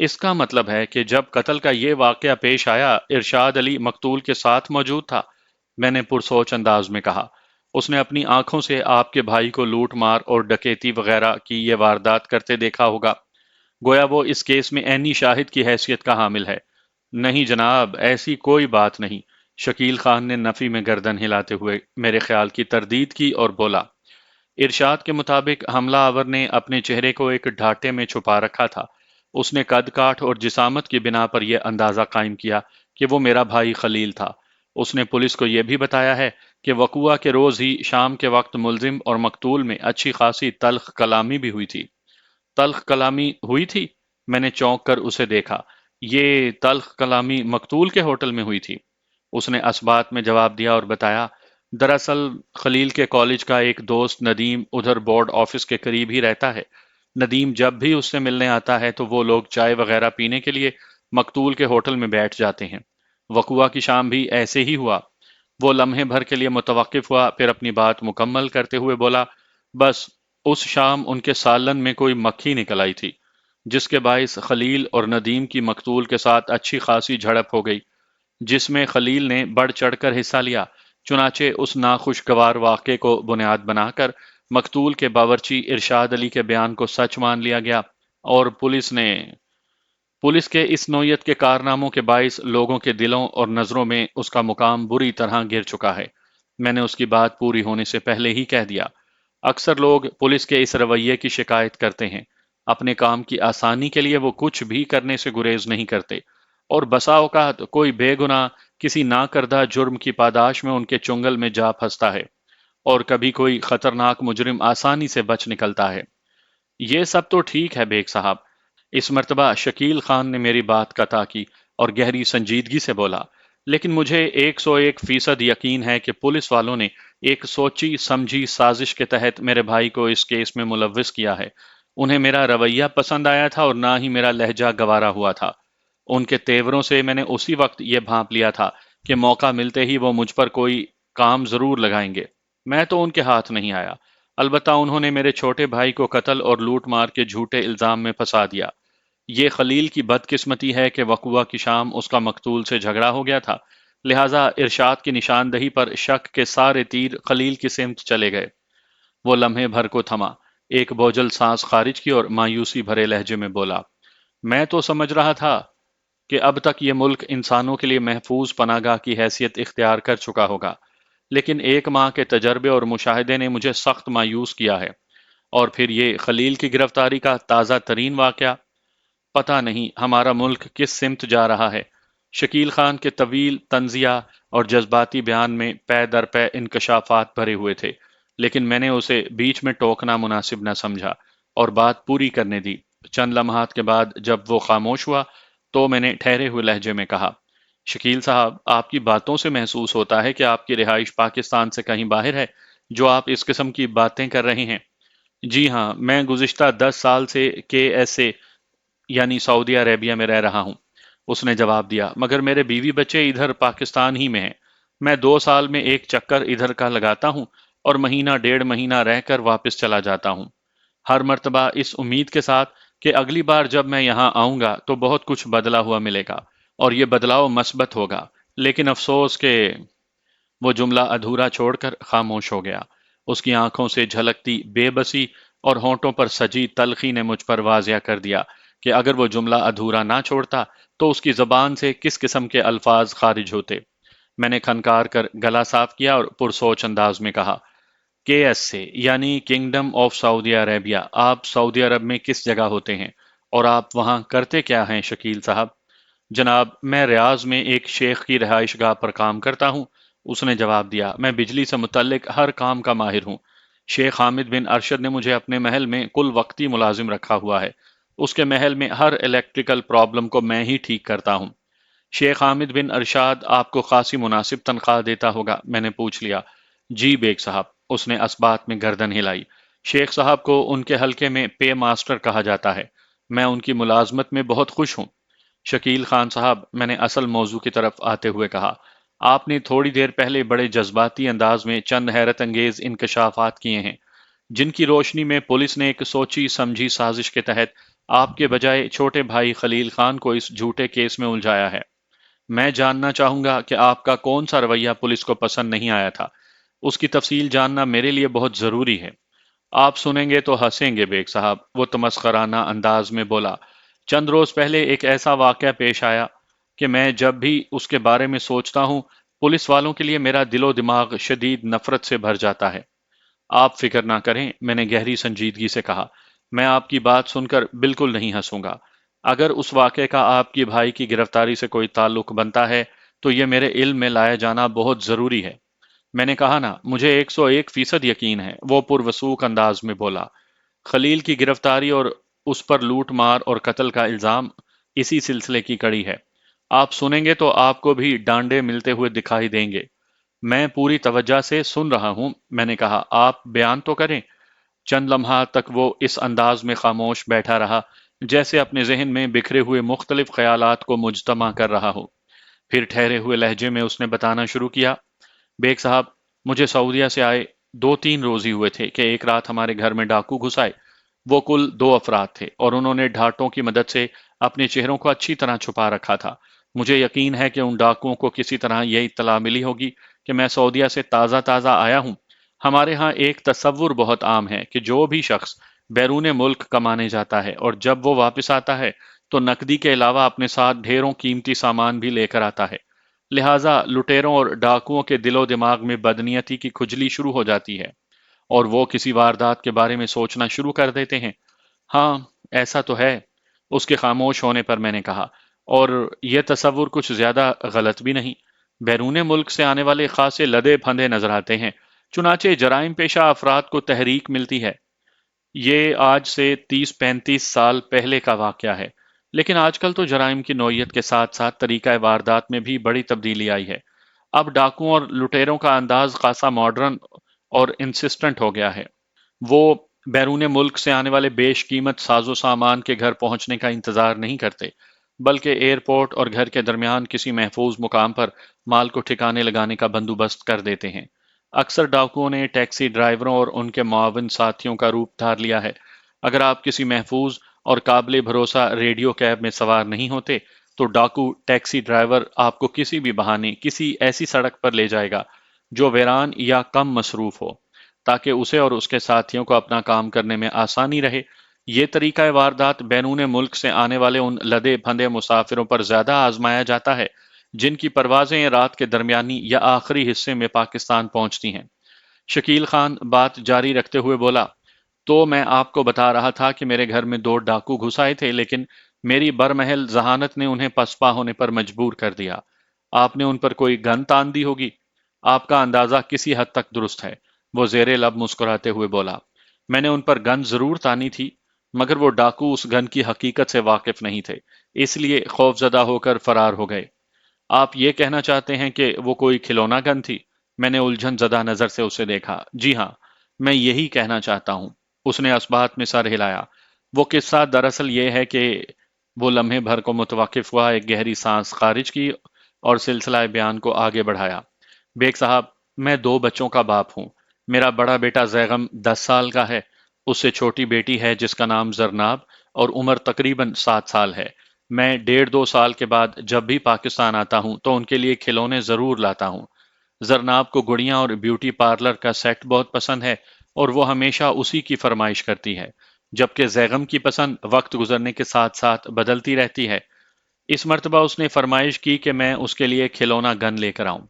اس کا مطلب ہے کہ جب قتل کا یہ واقعہ پیش آیا ارشاد علی مقتول کے ساتھ موجود تھا؟ میں نے پرسوچ انداز میں کہا۔ اس نے اپنی آنکھوں سے آپ کے بھائی کو لوٹ مار اور ڈکیتی وغیرہ کی یہ واردات کرتے دیکھا ہوگا، گویا وہ اس کیس میں عینی شاہد کی حیثیت کا حامل ہے۔ نہیں جناب، ایسی کوئی بات نہیں۔ شکیل خان نے نفی میں گردن ہلاتے ہوئے میرے خیال کی تردید کی اور بولا، ارشاد کے مطابق حملہ آور نے اپنے چہرے کو ایک ڈھاٹے میں چھپا رکھا تھا۔ اس نے قد کاٹھ اور جسامت کی بنا پر یہ اندازہ قائم کیا کہ وہ میرا بھائی خلیل تھا۔ اس نے پولیس کو یہ بھی بتایا ہے کہ وقوعہ کے روز ہی شام کے وقت ملزم اور مقتول میں اچھی خاصی تلخ کلامی بھی ہوئی تھی۔ تلخ کلامی ہوئی تھی؟ میں نے چونک کر اسے دیکھا۔ یہ تلخ کلامی مقتول کے ہوٹل میں ہوئی تھی؟ اس نے اسبات میں جواب دیا اور بتایا، دراصل خلیل کے کالج کا ایک دوست ندیم ادھر بورڈ آفس کے قریب ہی رہتا ہے۔ ندیم جب بھی اس سے ملنے آتا ہے تو وہ لوگ چائے وغیرہ پینے کے لیے مقتول کے ہوٹل میں بیٹھ جاتے ہیں۔ وقوعہ کی شام بھی ایسے ہی ہوا۔ وہ لمحے بھر کے لیے متوقف ہوا، پھر اپنی بات مکمل کرتے ہوئے بولا، بس اس شام ان کے سالن میں کوئی مکھی نکل آئی تھی، جس کے باعث خلیل اور ندیم کی مقتول کے ساتھ اچھی خاصی جھڑپ ہو گئی، جس میں خلیل نے بڑھ چڑھ کر حصہ لیا۔ چنانچہ اس ناخوشگوار واقعے کو بنیاد بنا کر مقتول کے باورچی ارشاد علی کے بیان کو سچ مان لیا گیا، اور پولیس کے اس نوعیت کے کارناموں کے باعث لوگوں کے دلوں اور نظروں میں اس کا مقام بری طرح گر چکا ہے۔ میں نے اس کی بات پوری ہونے سے پہلے ہی کہہ دیا، اکثر لوگ پولیس کے اس رویے کی شکایت کرتے ہیں۔ اپنے کام کی آسانی کے لیے وہ کچھ بھی کرنے سے گریز نہیں کرتے، اور بسا اوقات کوئی بے گناہ کسی نہ کردہ جرم کی پاداش میں ان کے چنگل میں جا پھنستا ہے، اور کبھی کوئی خطرناک مجرم آسانی سے بچ نکلتا ہے۔ یہ سب تو ٹھیک ہے بیگ صاحب۔ اس مرتبہ شکیل خان نے میری بات قطع کی اور گہری سنجیدگی سے بولا، لیکن مجھے 101% یقین ہے کہ پولیس والوں نے ایک سوچی سمجھی سازش کے تحت میرے بھائی کو اس کیس میں ملوث کیا ہے۔ انہیں میرا رویہ پسند آیا تھا اور نہ ہی میرا لہجہ گوارا ہوا تھا۔ ان کے تیوروں سے میں نے اسی وقت یہ بھانپ لیا تھا کہ موقع ملتے ہی وہ مجھ پر کوئی کام ضرور لگائیں گے۔ میں تو ان کے ہاتھ نہیں آیا، البتہ انہوں نے میرے چھوٹے بھائی کو قتل اور لوٹ مار کے جھوٹے الزام میں پھنسا دیا۔ یہ خلیل کی بدقسمتی ہے کہ وقوعہ کی شام اس کا مقتول سے جھگڑا ہو گیا تھا، لہٰذا ارشاد کی نشاندہی پر شک کے سارے تیر خلیل کی سمت چلے گئے۔ وہ لمحے بھر کو تھما، ایک بوجھل سانس خارج کی اور مایوسی بھرے لہجے میں بولا، میں تو سمجھ رہا تھا کہ اب تک یہ ملک انسانوں کے لیے محفوظ پناہ گاہ کی حیثیت اختیار کر چکا ہوگا، لیکن 1 ماہ کے تجربے اور مشاہدے نے مجھے سخت مایوس کیا ہے۔ اور پھر یہ خلیل کی گرفتاری کا تازہ ترین واقعہ۔ پتہ نہیں ہمارا ملک کس سمت جا رہا ہے۔ شکیل خان کے طویل طنزیہ اور جذباتی بیان میں پے در پے انکشافات بھرے ہوئے تھے، لیکن میں نے اسے بیچ میں ٹوکنا مناسب نہ سمجھا اور بات پوری کرنے دی۔ چند لمحات کے بعد جب وہ خاموش ہوا تو میں نے ٹھہرے ہوئے لہجے میں کہا، شکیل صاحب، آپ کی باتوں سے محسوس ہوتا ہے کہ آپ کی رہائش پاکستان سے کہیں باہر ہے، جو آپ اس قسم کی باتیں کر رہے ہیں۔ جی ہاں، میں گزشتہ 10 سال سے KSA یعنی سعودی عربیہ میں رہ رہا ہوں، اس نے جواب دیا، مگر میرے بیوی بچے ادھر پاکستان ہی میں ہیں۔ میں 2 سال میں ایک چکر ادھر کا لگاتا ہوں اور مہینہ 1.5 مہینہ رہ کر واپس چلا جاتا ہوں، ہر مرتبہ اس امید کے ساتھ کہ اگلی بار جب میں یہاں آؤں گا تو بہت کچھ بدلا ہوا ملے گا اور یہ بدلاؤ مثبت ہوگا۔ لیکن افسوس کہ وہ جملہ ادھورا چھوڑ کر خاموش ہو گیا۔ اس کی آنکھوں سے جھلکتی بے بسی اور ہونٹوں پر سجی تلخی نے مجھ پر واضح کر دیا کہ اگر وہ جملہ ادھورا نہ چھوڑتا تو اس کی زبان سے کس قسم کے الفاظ خارج ہوتے۔ میں نے کھنکار کر گلا صاف کیا اور پرسوچ انداز میں کہا، KSA یعنی کنگڈم آف سعودی عربیہ، آپ سعودی عرب میں کس جگہ ہوتے ہیں اور آپ وہاں کرتے کیا ہیں شکیل صاحب؟ جناب، میں ریاض میں ایک شیخ کی رہائش گاہ پر کام کرتا ہوں، اس نے جواب دیا۔ میں بجلی سے متعلق ہر کام کا ماہر ہوں۔ شیخ حامد بن ارشد نے مجھے اپنے محل میں کل وقتی ملازم رکھا ہوا ہے۔ اس کے محل میں ہر الیکٹریکل پرابلم کو میں ہی ٹھیک کرتا ہوں۔ شیخ حامد بن ارشاد آپ کو خاصی مناسب تنخواہ دیتا ہوگا؟ میں نے پوچھ لیا۔ جی بیگ صاحب، اس نے اسبات میں گردن ہلائی۔ شیخ صاحب کو ان کے حلقے میں پے ماسٹر کہا جاتا ہے۔ میں ان کی ملازمت میں بہت خوش ہوں۔ شکیل خان صاحب، میں نے اصل موضوع کی طرف آتے ہوئے کہا، آپ نے تھوڑی دیر پہلے بڑے جذباتی انداز میں چند حیرت انگیز انکشافات کیے ہیں، جن کی روشنی میں پولیس نے ایک سوچی سمجھی سازش کے تحت آپ کے بجائے چھوٹے بھائی خلیل خان کو اس جھوٹے کیس میں الجھایا ہے۔ میں جاننا چاہوں گا کہ آپ کا کون سا رویہ پولیس کو پسند نہیں آیا تھا۔ اس کی تفصیل جاننا میرے لیے بہت ضروری ہے۔ آپ سنیں گے تو ہنسیں گے بیگ صاحب، وہ تمسخرانہ انداز میں بولا۔ چند روز پہلے ایک ایسا واقعہ پیش آیا کہ میں جب بھی اس کے بارے میں سوچتا ہوں، پولیس والوں کے لیے میرا دل و دماغ شدید نفرت سے بھر جاتا ہے۔ آپ فکر نہ کریں، میں نے گہری سنجیدگی سے کہا۔ میں آپ کی بات سن کر بالکل نہیں ہنسوں گا۔ اگر اس واقعے کا آپ کی بھائی کی گرفتاری سے کوئی تعلق بنتا ہے تو یہ میرے علم میں لایا جانا بہت ضروری ہے۔ میں نے کہا نا، مجھے 101% یقین ہے، وہ پروسوک انداز میں بولا۔ خلیل کی گرفتاری اور اس پر لوٹ مار اور قتل کا الزام اسی سلسلے کی کڑی ہے۔ آپ سنیں گے تو آپ کو بھی ڈانڈے ملتے ہوئے دکھائی دیں گے۔ میں پوری توجہ سے سن رہا ہوں، میں نے کہا۔ آپ بیان تو کریں۔ چند لمحات تک وہ اس انداز میں خاموش بیٹھا رہا جیسے اپنے ذہن میں بکھرے ہوئے مختلف خیالات کو مجتمع کر رہا ہو۔ پھر ٹھہرے ہوئے لہجے میں اس نے بتانا شروع کیا۔ بیگ صاحب، مجھے سعودیہ سے آئے 2-3 روز ہی ہوئے تھے کہ ایک رات ہمارے گھر میں ڈاکو گھس آئے۔ وہ کل 2 افراد تھے اور انہوں نے ڈھاٹوں کی مدد سے اپنے چہروں کو اچھی طرح چھپا رکھا تھا۔ مجھے یقین ہے کہ ان ڈاکوؤں کو کسی طرح یہ اطلاع ملی ہوگی کہ میں سعودیہ سے تازہ تازہ آیا ہوں۔ ہمارے ہاں ایک تصور بہت عام ہے کہ جو بھی شخص بیرون ملک کمانے جاتا ہے اور جب وہ واپس آتا ہے تو نقدی کے علاوہ اپنے ساتھ ڈھیروں قیمتی سامان بھی لے کر آتا ہے۔ لہٰذا لٹیروں اور ڈاکوؤں کے دل و دماغ میں بدنیتی کی کھجلی شروع ہو جاتی ہے اور وہ کسی واردات کے بارے میں سوچنا شروع کر دیتے ہیں۔ ہاں، ایسا تو ہے، اس کے خاموش ہونے پر میں نے کہا۔ اور یہ تصور کچھ زیادہ غلط بھی نہیں۔ بیرون ملک سے آنے والے خاصے لدے پھندے نظر آتے ہیں، چنانچہ جرائم پیشہ افراد کو تحریک ملتی ہے۔ یہ آج سے 30-35 سال پہلے کا واقعہ ہے، لیکن آج کل تو جرائم کی نوعیت کے ساتھ ساتھ طریقہ واردات میں بھی بڑی تبدیلی آئی ہے۔ اب ڈاکوؤں اور لٹیروں کا انداز خاصا ماڈرن اور انسسٹنٹ ہو گیا ہے۔ وہ بیرون ملک سے آنے والے بیش قیمت ساز و سامان کے گھر پہنچنے کا انتظار نہیں کرتے، بلکہ ایئرپورٹ اور گھر کے درمیان کسی محفوظ مقام پر مال کو ٹھکانے لگانے کا بندوبست کر دیتے ہیں۔ اکثر ڈاکوؤں نے ٹیکسی ڈرائیوروں اور ان کے معاون ساتھیوں کا روپ دھار لیا ہے۔ اگر آپ کسی محفوظ اور قابل بھروسہ ریڈیو کیب میں سوار نہیں ہوتے تو ڈاکو ٹیکسی ڈرائیور آپ کو کسی بھی بہانے کسی ایسی سڑک پر لے جائے گا جو ویران یا کم مصروف ہو، تاکہ اسے اور اس کے ساتھیوں کو اپنا کام کرنے میں آسانی رہے۔ یہ طریقہ واردات بیرون ملک سے آنے والے ان لدے پھندے مسافروں پر زیادہ آزمایا جاتا ہے جن کی پروازیں رات کے درمیانی یا آخری حصے میں پاکستان پہنچتی ہیں۔ شکیل خان بات جاری رکھتے ہوئے بولا، تو میں آپ کو بتا رہا تھا کہ میرے گھر میں 2 ڈاکو گھس آئے تھے، لیکن میری برمحل ذہانت نے انہیں پسپا ہونے پر مجبور کر دیا۔ آپ نے ان پر کوئی گن تان دی ہوگی۔ آپ کا اندازہ کسی حد تک درست ہے، وہ زیر لب مسکراتے ہوئے بولا۔ میں نے ان پر گن ضرور تانی تھی، مگر وہ ڈاکو اس گن کی حقیقت سے واقف نہیں تھے، اس لیے خوفزدہ ہو کر فرار ہو گئے۔ آپ یہ کہنا چاہتے ہیں کہ وہ کوئی کھلونا گن تھی؟ میں نے الجھن زدہ نظر سے اسے دیکھا۔ جی ہاں، میں یہی کہنا چاہتا ہوں۔ اس نے اسبات میں سر ہلایا۔ وہ قصہ دراصل یہ ہے کہ وہ لمحے بھر کو متوقف ہوا، ایک گہری سانس خارج کی اور سلسلہ بیان کو آگے بڑھایا۔ بیگ صاحب، میں 2 بچوں کا باپ ہوں۔ میرا بڑا بیٹا زیغم 10 سال کا ہے، اس سے چھوٹی بیٹی ہے جس کا نام زرناب اور عمر تقریباً 7 سال ہے۔ میں 1.5-2 سال کے بعد جب بھی پاکستان آتا ہوں تو ان کے لیے کھلونے ضرور لاتا ہوں۔ زرناب کو گڑیاں اور بیوٹی پارلر کا سیٹ بہت پسند ہے اور وہ ہمیشہ اسی کی فرمائش کرتی ہے، جبکہ زیغم کی پسند وقت گزرنے کے ساتھ ساتھ بدلتی رہتی ہے۔ اس مرتبہ اس نے فرمائش کی کہ میں اس کے لیے کھلونا گن لے کر آؤں۔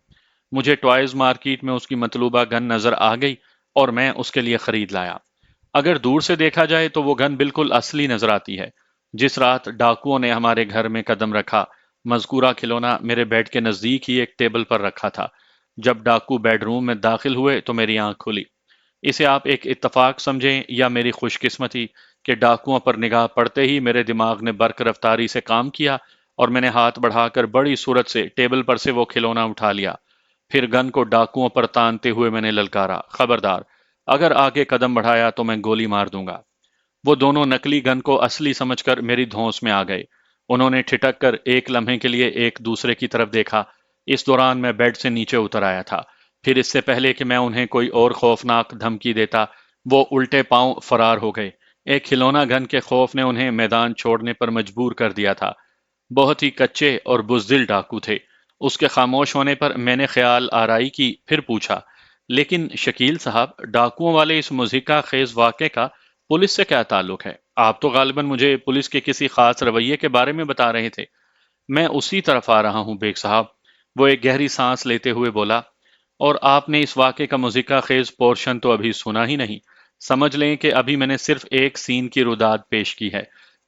مجھے ٹوائز مارکیٹ میں اس کی مطلوبہ گن نظر آ گئی اور میں اس کے لیے خرید لایا۔ اگر دور سے دیکھا جائے تو وہ گن بالکل اصلی نظر آتی ہے۔ جس رات ڈاکوؤں نے ہمارے گھر میں قدم رکھا، مذکورہ کھلونا میرے بیڈ کے نزدیک ہی ایک ٹیبل پر رکھا تھا۔ جب ڈاکو بیڈ روم میں داخل ہوئے تو میری آنکھ کھلی۔ اسے آپ ایک اتفاق سمجھیں یا میری خوش قسمتی کہ ڈاکوؤں پر نگاہ پڑتے ہی میرے دماغ نے برق رفتاری سے کام کیا اور میں نے ہاتھ بڑھا کر بڑی صورت سے ٹیبل پر سے وہ کھلونا اٹھا لیا۔ پھر گن کو ڈاکوؤں پر تانتے ہوئے میں نے للکارا، خبردار! اگر آگے قدم بڑھایا تو میں گولی مار دوں گا۔ وہ دونوں نکلی گن کو اصلی سمجھ کر میری دھونس میں آ گئے۔ انہوں نے ٹھٹک کر ایک لمحے کے لیے ایک دوسرے کی طرف دیکھا۔ اس دوران میں بیڈ سے نیچے اتر آیا تھا۔ پھر اس سے پہلے کہ میں انہیں کوئی اور خوفناک دھمکی دیتا، وہ الٹے پاؤں فرار ہو گئے۔ ایک کھلونا گن کے خوف نے انہیں میدان چھوڑنے پر مجبور کر دیا تھا۔ بہت ہی کچے اور بزدل ڈاکو تھے۔ اس کے خاموش ہونے پر میں نے خیال آرائی کی، پھر پوچھا، لیکن شکیل صاحب، ڈاکوؤں والے اس مضحکہ خیز واقعے کا پولیس سے کیا تعلق ہے؟ آپ تو غالباً مجھے پولیس کے کسی خاص رویے کے بارے میں بتا رہے تھے۔ میں اسی طرف آ رہا ہوں بیگ صاحب، وہ ایک گہری سانس لیتے ہوئے بولا، اور آپ نے اس واقعے کا مضحکہ خیز پورشن تو ابھی سنا ہی نہیں۔ سمجھ لیں کہ ابھی میں نے صرف ایک سین کی روداد پیش کی ہے،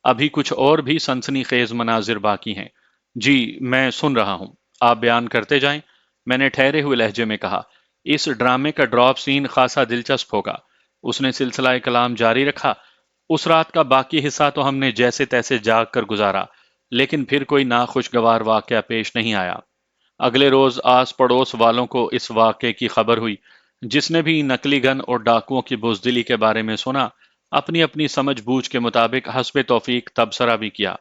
ابھی کچھ اور بھی سنسنی خیز مناظر باقی ہیں۔ جی، میں سن رہا ہوں، آپ بیان کرتے جائیں، میں نے ٹھہرے ہوئے لہجے میں کہا۔ اس ڈرامے کا ڈراپ سین خاصا دلچسپ ہوگا۔ اس نے سلسلہ کلام جاری رکھا۔ اس رات کا باقی حصہ تو ہم نے جیسے تیسے جاگ کر گزارا، لیکن پھر کوئی ناخوشگوار واقعہ پیش نہیں آیا۔ اگلے روز آس پڑوس والوں کو اس واقعے کی خبر ہوئی۔ جس نے بھی نکلی گن اور ڈاکوؤں کی بزدلی کے بارے میں سنا، اپنی اپنی سمجھ بوجھ کے مطابق حسب توفیق تبصرہ بھی کیا۔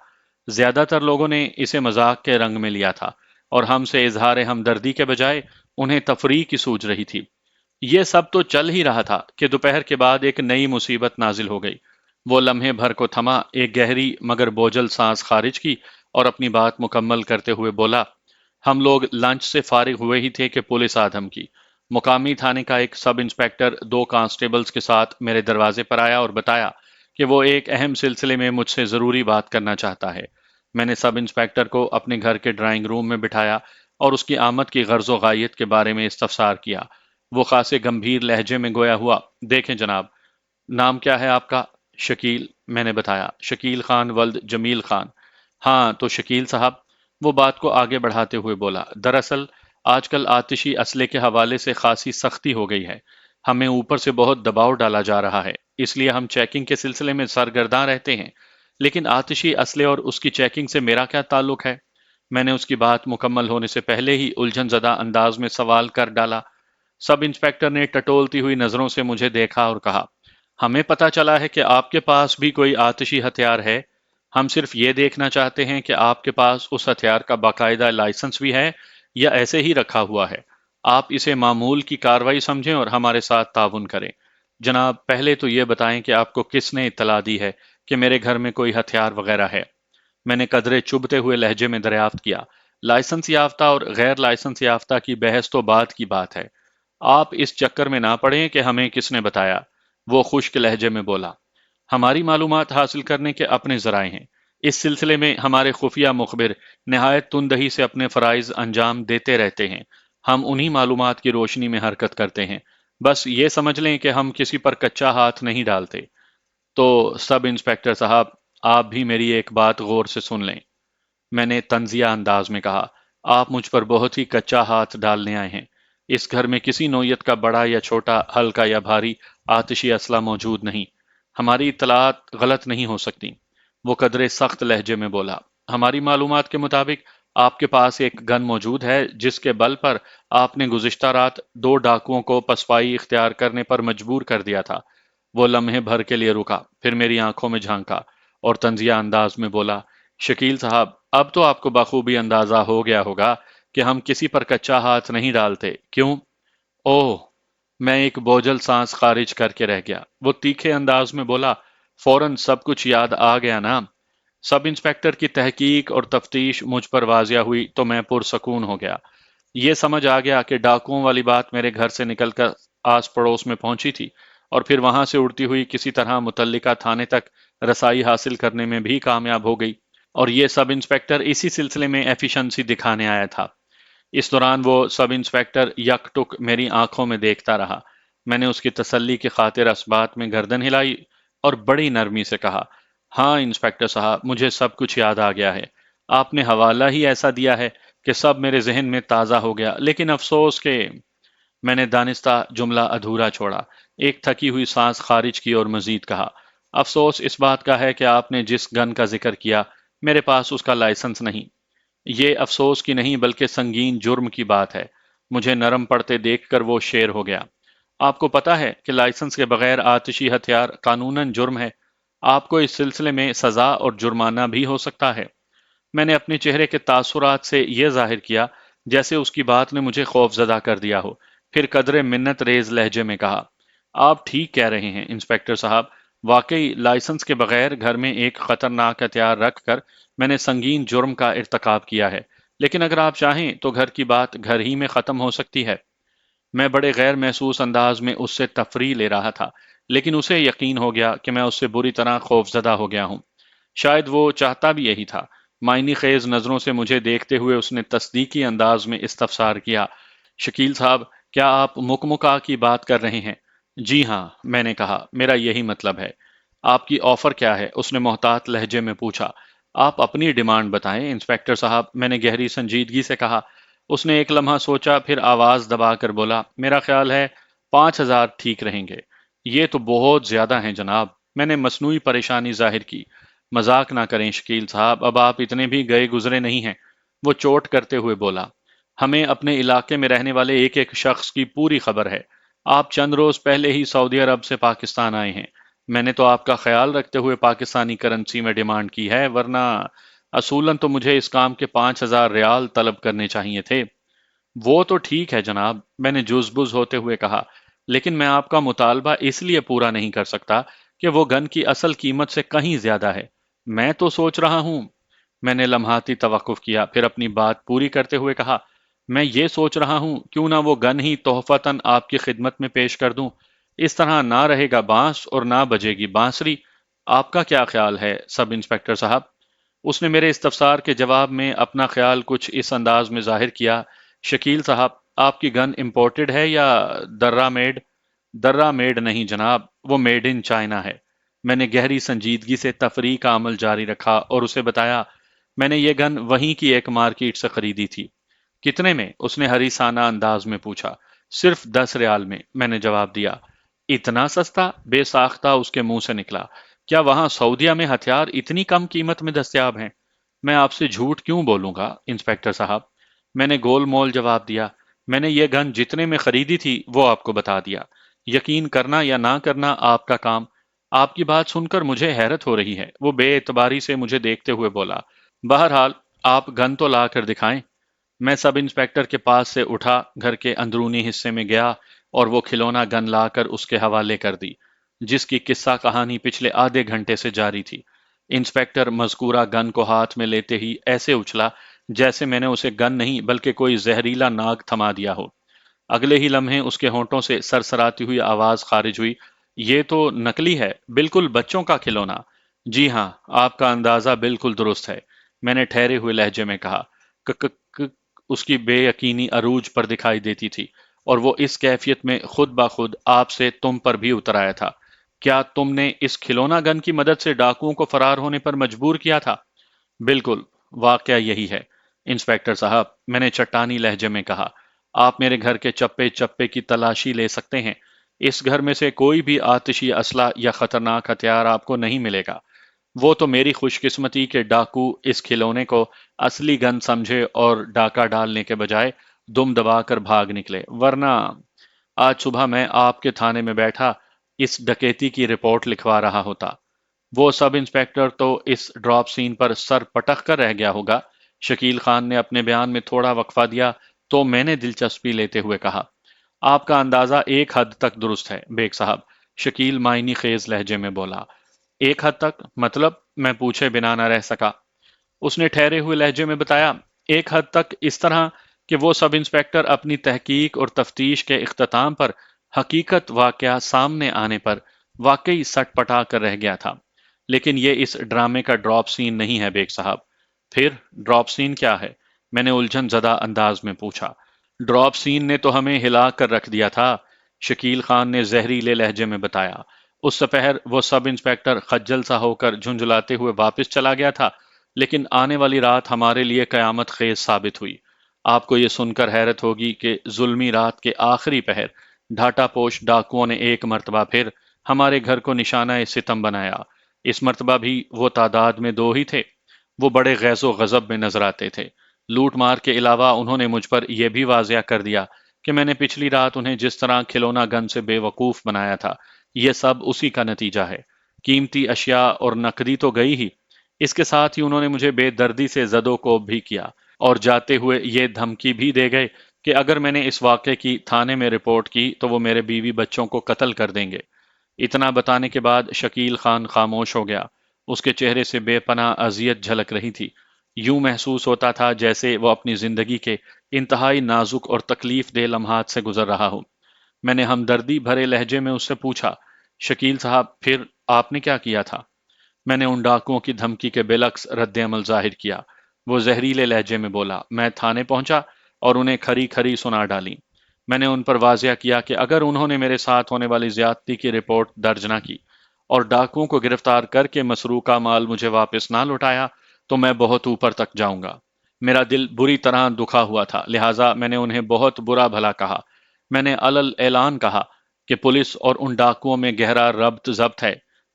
زیادہ تر لوگوں نے اسے مذاق کے رنگ میں لیا تھا، اور ہم سے اظہار ہمدردی کے بجائے انہیں تفریح کی سوچ رہی تھی۔ یہ سب تو چل ہی رہا تھا کہ دوپہر کے بعد ایک نئی مصیبت نازل ہو گئی۔ وہ لمحے بھر کو تھما، ایک گہری مگر بوجھل سانس خارج کی اور اپنی بات مکمل کرتے ہوئے بولا، ہم لوگ لنچ سے فارغ ہوئے ہی تھے کہ پولیس آدم کی مقامی تھانے کا ایک سب انسپیکٹر 2 کانسٹیبلز کے ساتھ میرے دروازے پر آیا اور بتایا کہ وہ ایک اہم سلسلے میں مجھ سے ضروری بات کرنا چاہتا ہے۔ میں نے سب انسپیکٹر کو اپنے گھر کے ڈرائنگ روم میں بٹھایا اور اس کی آمد کی غرض و غایت کے بارے میں استفسار کیا۔ وہ خاصے گمبھیر لہجے میں گویا ہوا، دیکھیں جناب، نام کیا ہے آپ کا؟ شکیل، میں نے بتایا، شکیل خان ولد جمیل خان۔ ہاں تو شکیل صاحب، وہ بات کو آگے بڑھاتے ہوئے بولا، دراصل آج کل آتشی اسلحے کے حوالے سے خاصی سختی ہو گئی ہے۔ ہمیں اوپر سے بہت دباؤ ڈالا جا رہا ہے، اس لیے ہم چیکنگ کے سلسلے میں سرگرداں رہتے ہیں۔ لیکن آتشی اسلحے اور اس کی چیکنگ سے میرا کیا تعلق ہے؟ میں نے اس کی بات مکمل ہونے سے پہلے ہی الجھن زدہ انداز میں سوال کر ڈالا۔ سب انسپیکٹر نے ٹٹولتی ہوئی نظروں سے مجھے دیکھا اور کہا، ہمیں پتہ چلا ہے کہ آپ کے پاس بھی کوئی آتشی ہتھیار ہے۔ ہم صرف یہ دیکھنا چاہتے ہیں کہ آپ کے پاس اس ہتھیار کا باقاعدہ لائسنس بھی ہے یا ایسے ہی رکھا ہوا ہے۔ آپ اسے معمول کی کارروائی سمجھیں اور ہمارے ساتھ تعاون کریں۔ جناب، پہلے تو یہ بتائیں کہ آپ کو کس نے اطلاع دی ہے کہ میرے گھر میں کوئی ہتھیار وغیرہ ہے؟ میں نے قدرے چبھتے ہوئے لہجے میں دریافت کیا۔ لائسنس یافتہ اور غیر لائسنس یافتہ کی بحث تو بعد کی بات ہے۔ آپ اس چکر میں نہ پڑیں کہ ہمیں کس نے بتایا، وہ خشک لہجے میں بولا۔ ہماری معلومات حاصل کرنے کے اپنے ذرائع ہیں۔ اس سلسلے میں ہمارے خفیہ مخبر نہایت تندہی سے اپنے فرائض انجام دیتے رہتے ہیں۔ ہم انہی معلومات کی روشنی میں حرکت کرتے ہیں۔ بس یہ سمجھ لیں کہ ہم کسی پر کچا ہاتھ نہیں ڈالتے۔ تو سب انسپیکٹر صاحب، آپ بھی میری ایک بات غور سے سن لیں۔ میں نے طنزیہ انداز میں کہا، آپ مجھ پر بہت ہی کچا ہاتھ ڈالنے آئے ہیں۔ اس گھر میں کسی نوعیت کا بڑا یا چھوٹا، ہلکا یا بھاری آتشی اسلحہ موجود نہیں۔ ہماری اطلاعات غلط نہیں ہو سکتی۔ وہ قدرے سخت لہجے میں بولا، ہماری معلومات کے مطابق آپ کے پاس ایک گن موجود ہے جس کے بل پر آپ نے گزشتہ رات 2 ڈاکوؤں کو پسپائی اختیار کرنے پر مجبور کر دیا تھا۔ وہ لمحے بھر کے لیے رکا، پھر میری آنکھوں میں جھانکا اور طنزیہ انداز میں بولا، شکیل صاحب، اب تو آپ کو بخوبی اندازہ ہو گیا ہوگا کہ ہم کسی پر کچا ہاتھ نہیں ڈالتے، کیوں؟ اوہ! میں ایک بوجھل سانس خارج کر کے رہ گیا۔ وہ تیکھے انداز میں بولا، فوراً سب کچھ یاد آ گیا نا؟ سب انسپیکٹر کی تحقیق اور تفتیش مجھ پر واضح ہوئی تو میں پرسکون ہو گیا۔ یہ سمجھ آ گیا کہ ڈاکوؤں والی بات میرے گھر سے نکل کر آس پڑوس میں پہنچی تھی، اور پھر وہاں سے اڑتی ہوئی کسی طرح متعلقہ تھانے تک رسائی حاصل کرنے میں بھی کامیاب ہو گئی، اور یہ سب انسپیکٹر اسی سلسلے میں ایفیشنسی دکھانے آیا تھا۔ اس دوران وہ سب انسپیکٹر یک ٹک میری آنکھوں میں دیکھتا رہا۔ میں نے اس کی تسلی کی خاطر اس بات میں گردن ہلائی اور بڑی نرمی سے کہا، ہاں انسپیکٹر صاحب، مجھے سب کچھ یاد آ گیا ہے۔ آپ نے حوالہ ہی ایسا دیا ہے کہ سب میرے ذہن میں تازہ ہو گیا، لیکن افسوس کہ… میں نے دانستہ جملہ ادھورا چھوڑا، ایک تھکی ہوئی سانس خارج کی اور مزید کہا، افسوس اس بات کا ہے کہ آپ نے جس گن کا ذکر کیا، میرے پاس اس کا لائسنس نہیں۔ یہ افسوس کی نہیں بلکہ سنگین جرم کی بات ہے۔ مجھے نرم پڑتے دیکھ کر وہ شیر ہو گیا، آپ کو پتا ہے کہ لائسنس کے بغیر آتشی ہتھیار قانوناً جرم ہے۔ آپ کو اس سلسلے میں سزا اور جرمانہ بھی ہو سکتا ہے۔ میں نے اپنے چہرے کے تاثرات سے یہ ظاہر کیا جیسے اس کی بات نے مجھے خوف زدہ کر دیا ہو، پھر قدرے منت ریز لہجے میں کہا، آپ ٹھیک کہہ رہے ہیں انسپیکٹر صاحب، واقعی لائسنس کے بغیر گھر میں ایک خطرناک ہتھیار رکھ کر میں نے سنگین جرم کا ارتکاب کیا ہے، لیکن اگر آپ چاہیں تو گھر کی بات گھر ہی میں ختم ہو سکتی ہے۔ میں بڑے غیر محسوس انداز میں اس سے تفریح لے رہا تھا، لیکن اسے یقین ہو گیا کہ میں اس سے بری طرح خوفزدہ ہو گیا ہوں۔ شاید وہ چاہتا بھی یہی تھا۔ معنی خیز نظروں سے مجھے دیکھتے ہوئے اس نے تصدیقی انداز میں استفسار کیا، شکیل صاحب، کیا آپ مکمکا کی بات کر رہے ہیں؟ جی ہاں، میں نے کہا، میرا یہی مطلب ہے۔ آپ کی آفر کیا ہے؟ اس نے محتاط لہجے میں پوچھا۔ آپ اپنی ڈیمانڈ بتائیں انسپیکٹر صاحب، میں نے گہری سنجیدگی سے کہا۔ اس نے ایک لمحہ سوچا، پھر آواز دبا کر بولا، میرا خیال ہے 5,000 ٹھیک رہیں گے۔ یہ تو بہت زیادہ ہیں جناب، میں نے مصنوعی پریشانی ظاہر کی۔ مذاق نہ کریں شکیل صاحب، اب آپ اتنے بھی گئے گزرے نہیں ہیں، وہ چوٹ کرتے ہوئے بولا۔ ہمیں اپنے علاقے میں رہنے والے ایک ایک شخص کی پوری خبر ہے۔ آپ چند روز پہلے ہی سعودی عرب سے پاکستان آئے ہیں۔ میں نے تو آپ کا خیال رکھتے ہوئے پاکستانی کرنسی میں ڈیمانڈ کی ہے، ورنہ اصولاً تو مجھے اس کام کے 5,000 ریال طلب کرنے چاہیے تھے۔ وہ تو ٹھیک ہے جناب، میں نے جوز بز ہوتے ہوئے کہا، لیکن میں آپ کا مطالبہ اس لیے پورا نہیں کر سکتا کہ وہ گن کی اصل قیمت سے کہیں زیادہ ہے۔ میں تو سوچ رہا ہوں، میں نے لمحاتی توقف کیا، پھر اپنی بات پوری کرتے ہوئے کہا، میں یہ سوچ رہا ہوں کیوں نہ وہ گن ہی تحفتاً آپ کی خدمت میں پیش کر دوں۔ اس طرح نہ رہے گا بانس اور نہ بجے گی بانسری۔ آپ کا کیا خیال ہے سب انسپیکٹر صاحب؟ اس نے میرے استفسار کے جواب میں اپنا خیال کچھ اس انداز میں ظاہر کیا، شکیل صاحب، آپ کی گن امپورٹڈ ہے یا درہ میڈ؟ درہ میڈ نہیں جناب، وہ میڈ ان چائنا ہے۔ میں نے گہری سنجیدگی سے تفریح کا عمل جاری رکھا اور اسے بتایا، میں نے یہ گن وہیں کی ایک مارکیٹ سے خریدی تھی۔ کتنے میں؟ اس نے حریصانہ انداز میں پوچھا۔ صرف 10 ریال میں نے جواب دیا۔ اتنا سستا؟ بے ساختہ اس کے منہ سے نکلا۔ کیا وہاں سعودیہ میں ہتھیار اتنی کم قیمت میں دستیاب ہیں؟ میں آپ سے جھوٹ کیوں بولوں گا انسپیکٹر صاحب؟ میں نے گول مول جواب دیا۔ میں نے یہ گن جتنے میں خریدی تھی وہ آپ کو بتا دیا۔ یقین کرنا یا نہ کرنا آپ کا کام۔ آپ کی بات سن کر مجھے حیرت ہو رہی ہے، وہ بے اعتباری سے مجھے دیکھتے ہوئے بولا۔ بہرحال آپ گن تو لا کر دکھائیں۔ میں سب انسپیکٹر کے پاس سے اٹھا، گھر کے اندرونی حصے میں گیا اور وہ کھلونا گن لا کر اس کے حوالے کر دی، جس کی قصہ کہانی پچھلے آدھے گھنٹے سے جاری تھی۔ انسپیکٹر مذکورہ گن کو ہاتھ میں لیتے ہی ایسے اچھلا جیسے میں نے اسے گن نہیں بلکہ کوئی زہریلا ناگ تھما دیا ہو۔ اگلے ہی لمحے اس کے ہونٹوں سے سرسراتی ہوئی آواز خارج ہوئی، یہ تو نکلی ہے، بالکل بچوں کا کھلونا۔ جی ہاں، آپ کا اندازہ بالکل درست ہے، میں نے ٹھہرے ہوئے لہجے میں کہا۔ اس کی بے یقینی عروج پر دکھائی دیتی تھی، اور وہ اس کیفیت میں خود بخود آپ سے تم پر بھی اتر آیا تھا۔ کیا تم نے اس کھلونا گن کی مدد سے ڈاکوؤں کو فرار ہونے پر مجبور کیا تھا؟ بالکل، واقعہ یہی ہے انسپیکٹر صاحب، میں نے چٹانی لہجے میں کہا۔ آپ میرے گھر کے چپے چپے کی تلاشی لے سکتے ہیں، اس گھر میں سے کوئی بھی آتشی اسلحہ یا خطرناک ہتھیار آپ کو نہیں ملے گا۔ وہ تو میری خوش قسمتی کہ ڈاکو اس کھلونے کو اصلی گن سمجھے اور ڈاکہ ڈالنے کے بجائے دم دبا کر بھاگ نکلے، ورنہ آج صبح میں آپ کے تھانے میں بیٹھا اس ڈکیتی کی رپورٹ لکھوا رہا ہوتا۔ وہ سب انسپیکٹر تو اس ڈراپ سین پر سر پٹک کر رہ گیا ہوگا۔ شکیل خان نے اپنے بیان میں تھوڑا وقفہ دیا تو میں نے دلچسپی لیتے ہوئے کہا، آپ کا اندازہ ایک حد تک درست ہے بیگ صاحب۔ شکیل معنی خیز لہجے میں بولا۔ ایک حد تک مطلب؟ میں پوچھے بنا نہ رہ سکا۔ اس نے ٹھہرے ہوئے لہجے میں بتایا، ایک حد تک اس طرح کہ وہ سب انسپیکٹر اپنی تحقیق اور تفتیش کے اختتام پر حقیقت واقعہ سامنے آنے پر واقعی سٹ پٹا کر رہ گیا تھا۔ لیکن یہ اس ڈرامے کا ڈراپ سین نہیں ہے بیگ صاحب۔ پھر ڈراپ سین کیا ہے؟ میں نے الجھن زدہ انداز میں پوچھا۔ ڈراپ سین نے تو ہمیں ہلا کر رکھ دیا تھا، شکیل خان نے زہریلے لہجے میں بتایا۔ اس سپہر وہ سب انسپیکٹر خجل سا ہو کر جھنجھلاتے ہوئے واپس چلا گیا تھا، لیکن آنے والی رات ہمارے لیے قیامت خیز ثابت ہوئی۔ آپ کو یہ سن کر حیرت ہوگی کہ ظلمی رات کے آخری پہر ڈھاٹا پوش ڈاکوؤں نے ایک مرتبہ پھر ہمارے گھر کو نشانہ ستم بنایا۔ اس مرتبہ بھی وہ تعداد میں 2 ہی تھے۔ وہ بڑے غیظ و غضب میں نظر آتے تھے۔ لوٹ مار کے علاوہ انہوں نے مجھ پر یہ بھی واضح کر دیا کہ میں نے پچھلی رات انہیں جس طرح کھلونا گن سے بے وقوف بنایا تھا، یہ سب اسی کا نتیجہ ہے۔ قیمتی اشیاء اور نقدی تو گئی ہی، اس کے ساتھ ہی انہوں نے مجھے بے دردی سے زد و کوب بھی کیا، اور جاتے ہوئے یہ دھمکی بھی دے گئے کہ اگر میں نے اس واقعے کی تھانے میں رپورٹ کی تو وہ میرے بیوی بچوں کو قتل کر دیں گے۔ اتنا بتانے کے بعد شکیل خان خاموش ہو گیا۔ اس کے چہرے سے بے پناہ اذیت جھلک رہی تھی۔ یوں محسوس ہوتا تھا جیسے وہ اپنی زندگی کے انتہائی نازک اور تکلیف دہ لمحات سے گزر رہا ہو۔ میں نے ہمدردی بھرے لہجے میں اس سے پوچھا، شکیل صاحب، پھر آپ نے کیا کیا تھا؟ میں نے ان ڈاکوؤں کی دھمکی کے بالعکس رد عمل ظاہر کیا۔ وہ زہریلے لہجے میں بولا، میں تھانے پہنچا اور انہیں کھری کھری سنا ڈالی۔ میں نے ان پر واضح کیا کہ اگر انہوں نے میرے ساتھ ہونے والی زیادتی کی رپورٹ درج نہ کی اور ڈاکوؤں کو گرفتار کر کے مسروقہ مال مجھے واپس نہ لوٹایا تو میں بہت اوپر تک جاؤں گا۔ میرا دل بری طرح دکھا ہوا تھا، لہٰذا میں نے انہیں بہت برا بھلا کہا۔ میں نے علل اعلان کہا کہ پولیس اور ان ڈاکوؤں میں گہرا ربط ضبط ہے۔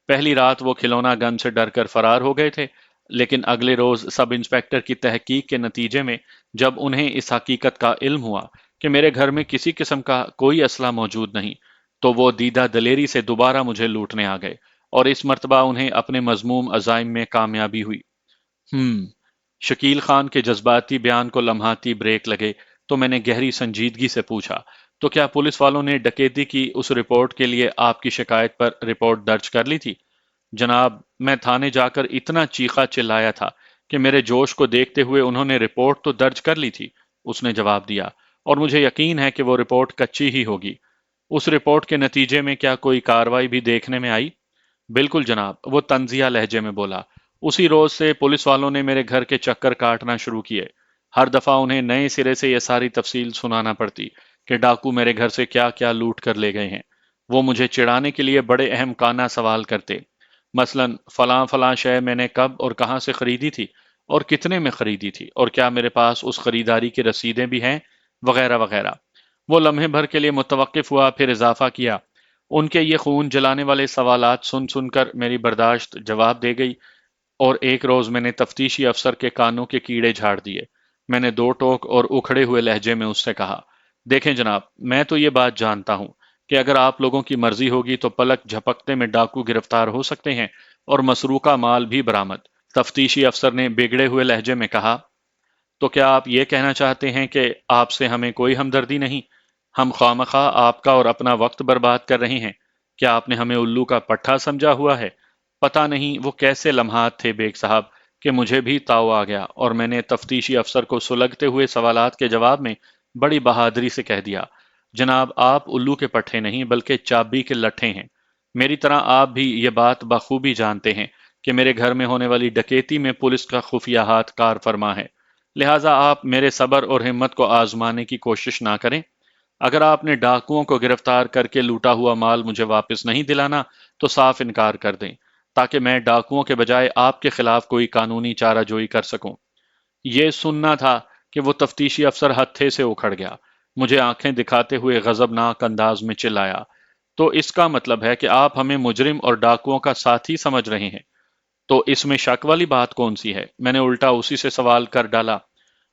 پہلی رات وہ کھلونا گن سے ڈر کر فرار ہو گئے تھے، لیکن اگلے روز سب انسپیکٹر کی تحقیق کے نتیجے میں جب انہیں اس حقیقت کا علم ہوا کہ میرے گھر میں کسی قسم کا کوئی اسلحہ موجود نہیں، تو وہ دیدہ دلیری سے دوبارہ مجھے لوٹنے آ گئے، اور اس مرتبہ انہیں اپنے مذموم عزائم میں کامیابی ہوئی۔ ہم شکیل خان کے جذباتی بیان کو لمحاتی بریک لگے تو میں نے گہری سنجیدگی سے پوچھا، تو کیا پولیس والوں نے ڈکیتی کی اس رپورٹ کے لیے آپ کی شکایت پر رپورٹ درج کر لی تھی؟ جناب، میں تھانے جا کر اتنا چیخا چلایا تھا کہ میرے جوش کو دیکھتے ہوئے انہوں نے رپورٹ تو درج کر لی تھی، اس نے جواب دیا، اور مجھے یقین ہے کہ وہ رپورٹ کچی ہی ہوگی۔ اس رپورٹ کے نتیجے میں کیا کوئی کارروائی بھی دیکھنے میں آئی؟ بالکل جناب، وہ طنزیہ لہجے میں بولا۔ اسی روز سے پولیس والوں نے میرے گھر کے چکر کاٹنا شروع کیے۔ ہر دفعہ انہیں نئے سرے سے یہ ساری تفصیل سنانا پڑتی کہ ڈاکو میرے گھر سے کیا کیا لوٹ کر لے گئے ہیں۔ وہ مجھے چڑھانے کے لیے بڑے اہم کانہ سوال کرتے، مثلا فلاں فلاں شے میں نے کب اور کہاں سے خریدی تھی اور کتنے میں خریدی تھی، اور کیا میرے پاس اس خریداری کی رسیدیں بھی ہیں، وغیرہ وغیرہ۔ وہ لمحے بھر کے لیے متوقف ہوا، پھر اضافہ کیا، ان کے یہ خون جلانے والے سوالات سن سن کر میری برداشت جواب دے گئی، اور ایک روز میں نے تفتیشی افسر کے کانوں کے کیڑے جھاڑ دیے۔ میں نے دو ٹوک اور اکھڑے ہوئے لہجے میں اس سے کہا، دیکھیں جناب، میں تو یہ بات جانتا ہوں کہ اگر آپ لوگوں کی مرضی ہوگی تو پلک جھپکتے میں ڈاکو گرفتار ہو سکتے ہیں اور مسروقہ مال بھی برآمد۔ تفتیشی افسر نے بگڑے ہوئے لہجے میں کہا، تو کیا آپ یہ کہنا چاہتے ہیں کہ آپ سے ہمیں کوئی ہمدردی نہیں؟ ہم خوامخواہ آپ کا اور اپنا وقت برباد کر رہے ہیں۔ کیا آپ نے ہمیں الو کا پٹھا سمجھا ہوا ہے؟ پتہ نہیں وہ کیسے لمحات تھے بیگ صاحب کہ مجھے بھی تاؤ آ گیا، اور میں نے تفتیشی افسر کو سلگتے ہوئے سوالات کے جواب میں بڑی بہادری سے کہہ دیا، جناب، آپ الو کے پٹھے نہیں بلکہ چابی کے لٹھے ہیں۔ میری طرح آپ بھی یہ بات بخوبی جانتے ہیں کہ میرے گھر میں ہونے والی ڈکیتی میں پولیس کا خفیہ ہاتھ کار فرما ہے، لہٰذا آپ میرے صبر اور ہمت کو آزمانے کی کوشش نہ کریں۔ اگر آپ نے ڈاکوؤں کو گرفتار کر کے لوٹا ہوا مال مجھے واپس نہیں دلانا تو صاف انکار کر دیں، تاکہ میں ڈاکوؤں کے بجائے آپ کے خلاف کوئی قانونی چارہ جوئی کر سکوں۔ یہ سننا تھا کہ وہ تفتیشی افسر ہتھے سے اکھڑ گیا، مجھے آنکھیں دکھاتے ہوئے غضبناک انداز میں چلایا، تو اس کا مطلب ہے کہ آپ ہمیں مجرم اور ڈاکوؤں کا ساتھی سمجھ رہے ہیں؟ تو اس میں شک والی بات کون سی ہے؟ میں نے الٹا اسی سے سوال کر ڈالا۔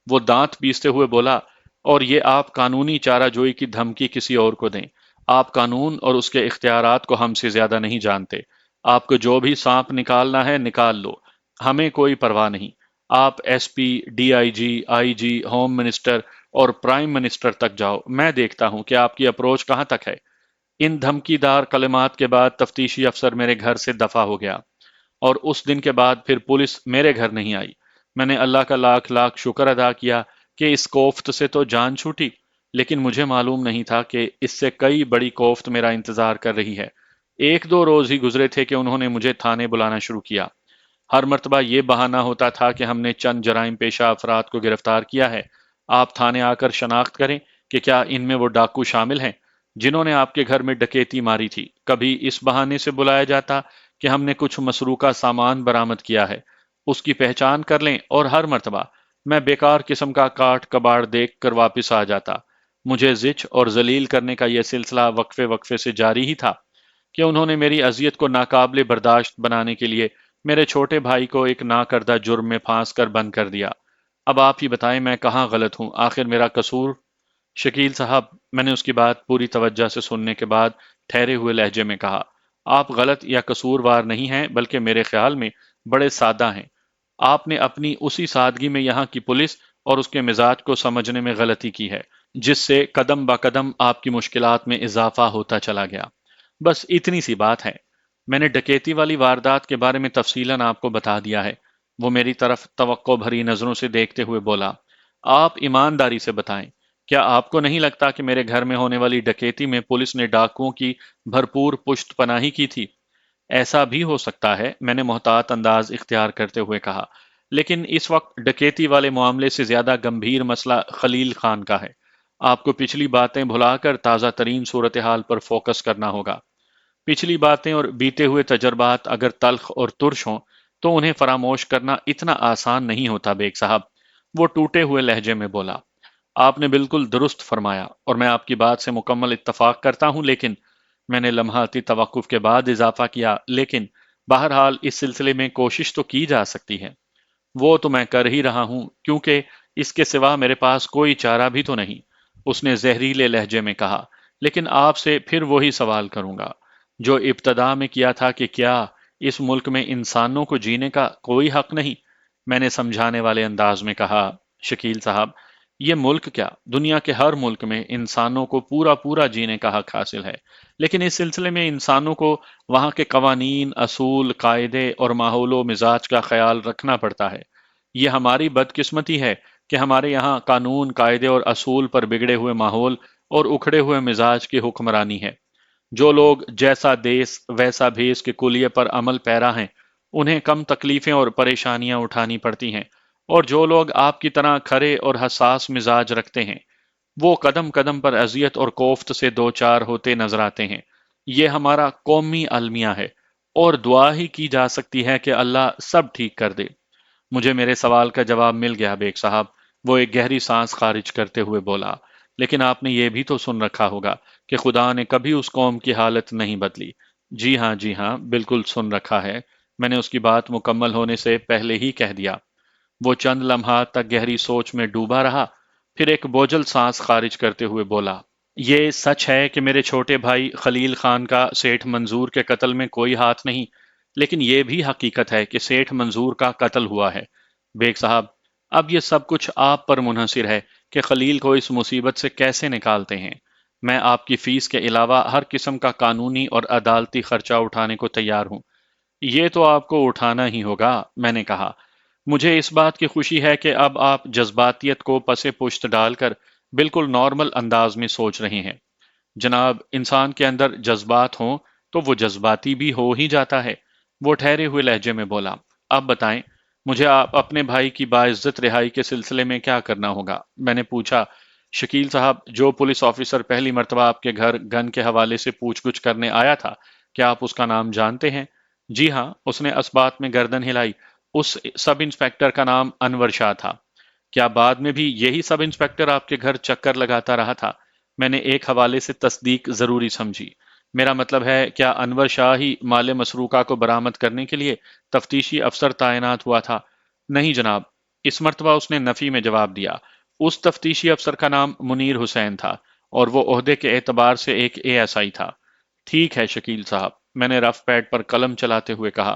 وہ دانت پیستے ہوئے بولا، اور یہ آپ قانونی چارہ جوئی کی دھمکی کسی اور کو دیں؟ آپ قانون اور اس کے اختیارات کو ہم سے زیادہ نہیں جانتے۔ آپ کو جو بھی سانپ نکالنا ہے نکال لو، ہمیں کوئی پرواہ نہیں۔ آپ S P, D I G, I G, home minister اور پرائم منسٹر تک جاؤ، میں دیکھتا ہوں کہ آپ کی اپروچ کہاں تک ہے۔ ان دھمکی دار کلمات کے بعد تفتیشی افسر میرے گھر سے دفع ہو گیا، اور اس دن کے بعد پھر پولیس میرے گھر نہیں آئی۔ میں نے اللہ کا لاکھ لاکھ شکر ادا کیا کہ اس کوفت سے تو جان چھوٹی، لیکن مجھے معلوم نہیں تھا کہ اس سے کئی بڑی کوفت میرا انتظار کر رہی ہے۔ ایک دو روز ہی گزرے تھے کہ انہوں نے مجھے تھانے بلانا شروع کیا۔ ہر مرتبہ یہ بہانہ ہوتا تھا کہ ہم نے چند جرائم پیشہ افراد کو گرفتار کیا ہے، آپ تھانے آ کر شناخت کریں کہ کیا ان میں وہ ڈاکو شامل ہیں جنہوں نے آپ کے گھر میں ڈکیتی ماری تھی۔ کبھی اس بہانے سے بلایا جاتا کہ ہم نے کچھ مسروقہ سامان برآمد کیا ہے، اس کی پہچان کر لیں، اور ہر مرتبہ میں بیکار قسم کا کاٹ کباڑ دیکھ کر واپس آ جاتا۔ مجھے زچ اور ذلیل کرنے کا یہ سلسلہ وقفے وقفے سے جاری ہی تھا کہ انہوں نے میری اذیت کو ناقابل برداشت بنانے کے لیے میرے چھوٹے بھائی کو ایک ناکردہ جرم میں پھانس کر بند کر دیا۔ اب آپ ہی بتائیں میں کہاں غلط ہوں؟ آخر میرا قصور؟ شکیل صاحب، میں نے اس کی بات پوری توجہ سے سننے کے بعد ٹھہرے ہوئے لہجے میں کہا، آپ غلط یا قصوروار نہیں ہیں، بلکہ میرے خیال میں بڑے سادہ ہیں۔ آپ نے اپنی اسی سادگی میں یہاں کی پولیس اور اس کے مزاج کو سمجھنے میں غلطی کی ہے، جس سے قدم با قدم آپ کی مشکلات میں اضافہ ہوتا چلا گیا۔ بس اتنی سی بات ہے۔ میں نے ڈکیتی والی واردات کے بارے میں تفصیلاً آپ کو بتا دیا ہے۔ وہ میری طرف توقع بھری نظروں سے دیکھتے ہوئے بولا، آپ ایمانداری سے بتائیں، کیا آپ کو نہیں لگتا کہ میرے گھر میں ہونے والی ڈکیتی میں پولیس نے ڈاکوؤں کی بھرپور پشت پناہی کی تھی؟ ایسا بھی ہو سکتا ہے، میں نے محتاط انداز اختیار کرتے ہوئے کہا، لیکن اس وقت ڈکیتی والے معاملے سے زیادہ گمبھیر مسئلہ خلیل خان کا ہے۔ آپ کو پچھلی باتیں بھلا کر تازہ ترین صورتحال پر فوکس کرنا ہوگا۔ پچھلی باتیں اور بیتے ہوئے تجربات اگر تلخ اور ترش ہوں تو انہیں فراموش کرنا اتنا آسان نہیں ہوتا بیگ صاحب، وہ ٹوٹے ہوئے لہجے میں بولا۔ آپ نے بالکل درست فرمایا اور میں آپ کی بات سے مکمل اتفاق کرتا ہوں، لیکن میں نے لمحاتی توقف کے بعد اضافہ کیا، لیکن بہرحال اس سلسلے میں کوشش تو کی جا سکتی ہے۔ وہ تو میں کر ہی رہا ہوں، کیونکہ اس کے سوا میرے پاس کوئی چارہ بھی تو نہیں، اس نے زہریلے لہجے میں کہا۔ لیکن آپ سے پھر وہی سوال کروں گا جو ابتدا میں کیا تھا کہ کیا اس ملک میں انسانوں کو جینے کا کوئی حق نہیں؟ میں نے سمجھانے والے انداز میں کہا، شکیل صاحب، یہ ملک کیا، دنیا کے ہر ملک میں انسانوں کو پورا پورا جینے کا حق حاصل ہے، لیکن اس سلسلے میں انسانوں کو وہاں کے قوانین، اصول، قاعدے اور ماحول و مزاج کا خیال رکھنا پڑتا ہے۔ یہ ہماری بدقسمتی ہے کہ ہمارے یہاں قانون، قاعدے اور اصول پر بگڑے ہوئے ماحول اور اکھڑے ہوئے مزاج کی حکمرانی ہے۔ جو لوگ جیسا دیس ویسا بھیس کے کلیے پر عمل پیرا ہیں، انہیں کم تکلیفیں اور پریشانیاں اٹھانی پڑتی ہیں، اور جو لوگ آپ کی طرح کھرے اور حساس مزاج رکھتے ہیں، وہ قدم قدم پر اذیت اور کوفت سے دوچار ہوتے نظر آتے ہیں۔ یہ ہمارا قومی المیہ ہے، اور دعا ہی کی جا سکتی ہے کہ اللہ سب ٹھیک کر دے۔ مجھے میرے سوال کا جواب مل گیا بیگ صاحب، وہ ایک گہری سانس خارج کرتے ہوئے بولا، لیکن آپ نے یہ بھی تو سن رکھا ہوگا کہ خدا نے کبھی اس قوم کی حالت نہیں بدلی۔ جی ہاں، بالکل سن رکھا ہے، میں نے اس کی بات مکمل ہونے سے پہلے ہی کہہ دیا۔ وہ چند لمحات تک گہری سوچ میں ڈوبا رہا، پھر ایک بوجھل سانس خارج کرتے ہوئے بولا، یہ سچ ہے کہ میرے چھوٹے بھائی خلیل خان کا سیٹھ منظور کے قتل میں کوئی ہاتھ نہیں، لیکن یہ بھی حقیقت ہے کہ سیٹھ منظور کا قتل ہوا ہے۔ بیگ صاحب، اب یہ سب کچھ آپ پر منحصر ہے کہ خلیل کو اس مصیبت سے کیسے نکالتے ہیں۔ میں آپ کی فیس کے علاوہ ہر قسم کا قانونی اور عدالتی خرچہ اٹھانے کو تیار ہوں۔ یہ تو آپ کو اٹھانا ہی ہوگا، میں نے کہا۔ مجھے اس بات کی خوشی ہے کہ اب آپ جذباتیت کو پس پشت ڈال کر بالکل نارمل انداز میں سوچ رہے ہیں۔ جناب، انسان کے اندر جذبات ہوں تو وہ جذباتی بھی ہو ہی جاتا ہے، وہ ٹھہرے ہوئے لہجے میں بولا۔ اب بتائیں، مجھے آپ اپنے بھائی کی باعزت رہائی کے سلسلے میں کیا کرنا ہوگا؟ میں نے پوچھا۔ شکیل صاحب، جو پولیس آفیسر پہلی مرتبہ آپ کے گھر گن کے حوالے سے پوچھ گچھ کرنے آیا تھا، کیا آپ اس کا نام جانتے ہیں؟ جی ہاں، اس نے اسبات میں گردن ہلائی۔ اس سب انسپیکٹر کا نام انور شاہ تھا۔ کیا بعد میں بھی یہی سب انسپیکٹر آپ کے گھر چکر لگاتا رہا تھا؟ میں نے ایک حوالے سے تصدیق ضروری سمجھی۔ میرا مطلب ہے، کیا انور شاہ ہی مال مسروقہ کو برآمد کرنے کے لیے تفتیشی افسر تعینات ہوا تھا؟ نہیں جناب، اس مرتبہ اس نے نفی میں جواب دیا۔ اس تفتیشی افسر کا نام منیر حسین تھا، اور وہ عہدے کے اعتبار سے ایک ASI تھا۔ ٹھیک ہے شکیل صاحب، میں نے رف پیڈ پر قلم چلاتے ہوئے کہا،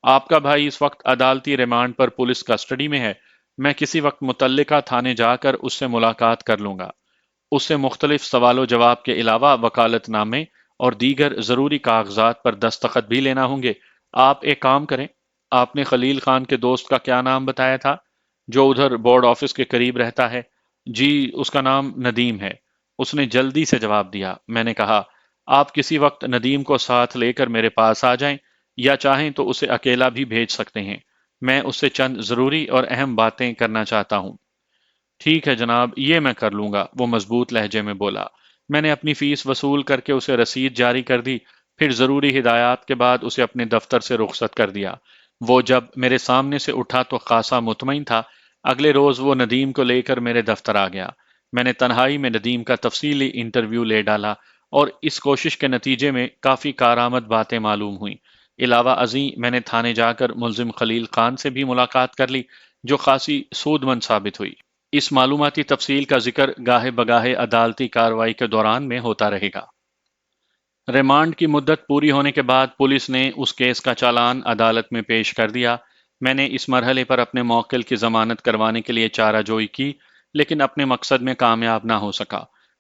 آپ کا بھائی اس وقت عدالتی ریمانڈ پر پولیس کسٹڈی میں ہے۔ میں کسی وقت متعلقہ تھانے جا کر اس سے ملاقات کر لوں گا۔ اس سے مختلف سوال و جواب کے علاوہ وکالت نامے اور دیگر ضروری کاغذات پر دستخط بھی لینا ہوں گے۔ آپ ایک کام کریں، آپ نے خلیل خان کے دوست کا کیا نام بتایا تھا جو ادھر بورڈ آفس کے قریب رہتا ہے؟ جی، اس کا نام ندیم ہے، اس نے جلدی سے جواب دیا۔ میں نے کہا، آپ کسی وقت ندیم کو ساتھ لے کر میرے پاس آ جائیں، یا چاہیں تو اسے اکیلا بھی بھیج سکتے ہیں۔ میں اس سے چند ضروری اور اہم باتیں کرنا چاہتا ہوں۔ ٹھیک ہے جناب، یہ میں کر لوں گا، وہ مضبوط لہجے میں بولا۔ میں نے اپنی فیس وصول کر کے اسے رسید جاری کر دی، پھر ضروری ہدایات کے بعد اسے اپنے دفتر سے رخصت کر دیا۔ وہ جب میرے سامنے سے اٹھا تو خاصا مطمئن تھا۔ اگلے روز وہ ندیم کو لے کر میرے دفتر آ گیا۔ میں نے تنہائی میں ندیم کا تفصیلی انٹرویو لے ڈالا، اور اس کوشش کے نتیجے میں کافی کارآمد باتیں معلوم ہوئیں۔ علاوہ ازیں میں نے تھانے جا کر ملزم خلیل خان سے بھی ملاقات کر لی، جو خاصی سود مند ثابت ہوئی۔ اس معلوماتی تفصیل کا ذکر گاہے بگاہے عدالتی کارروائی کے دوران میں ہوتا رہے گا۔ ریمانڈ کی مدت پوری ہونے کے بعد پولیس نے اس کیس کا چالان عدالت میں پیش کر دیا۔ میں نے اس مرحلے پر اپنے موکل کی ضمانت کروانے کے لیے چارہ جوئی کی، لیکن اپنے مقصد میں کامیاب نہ ہو سکا۔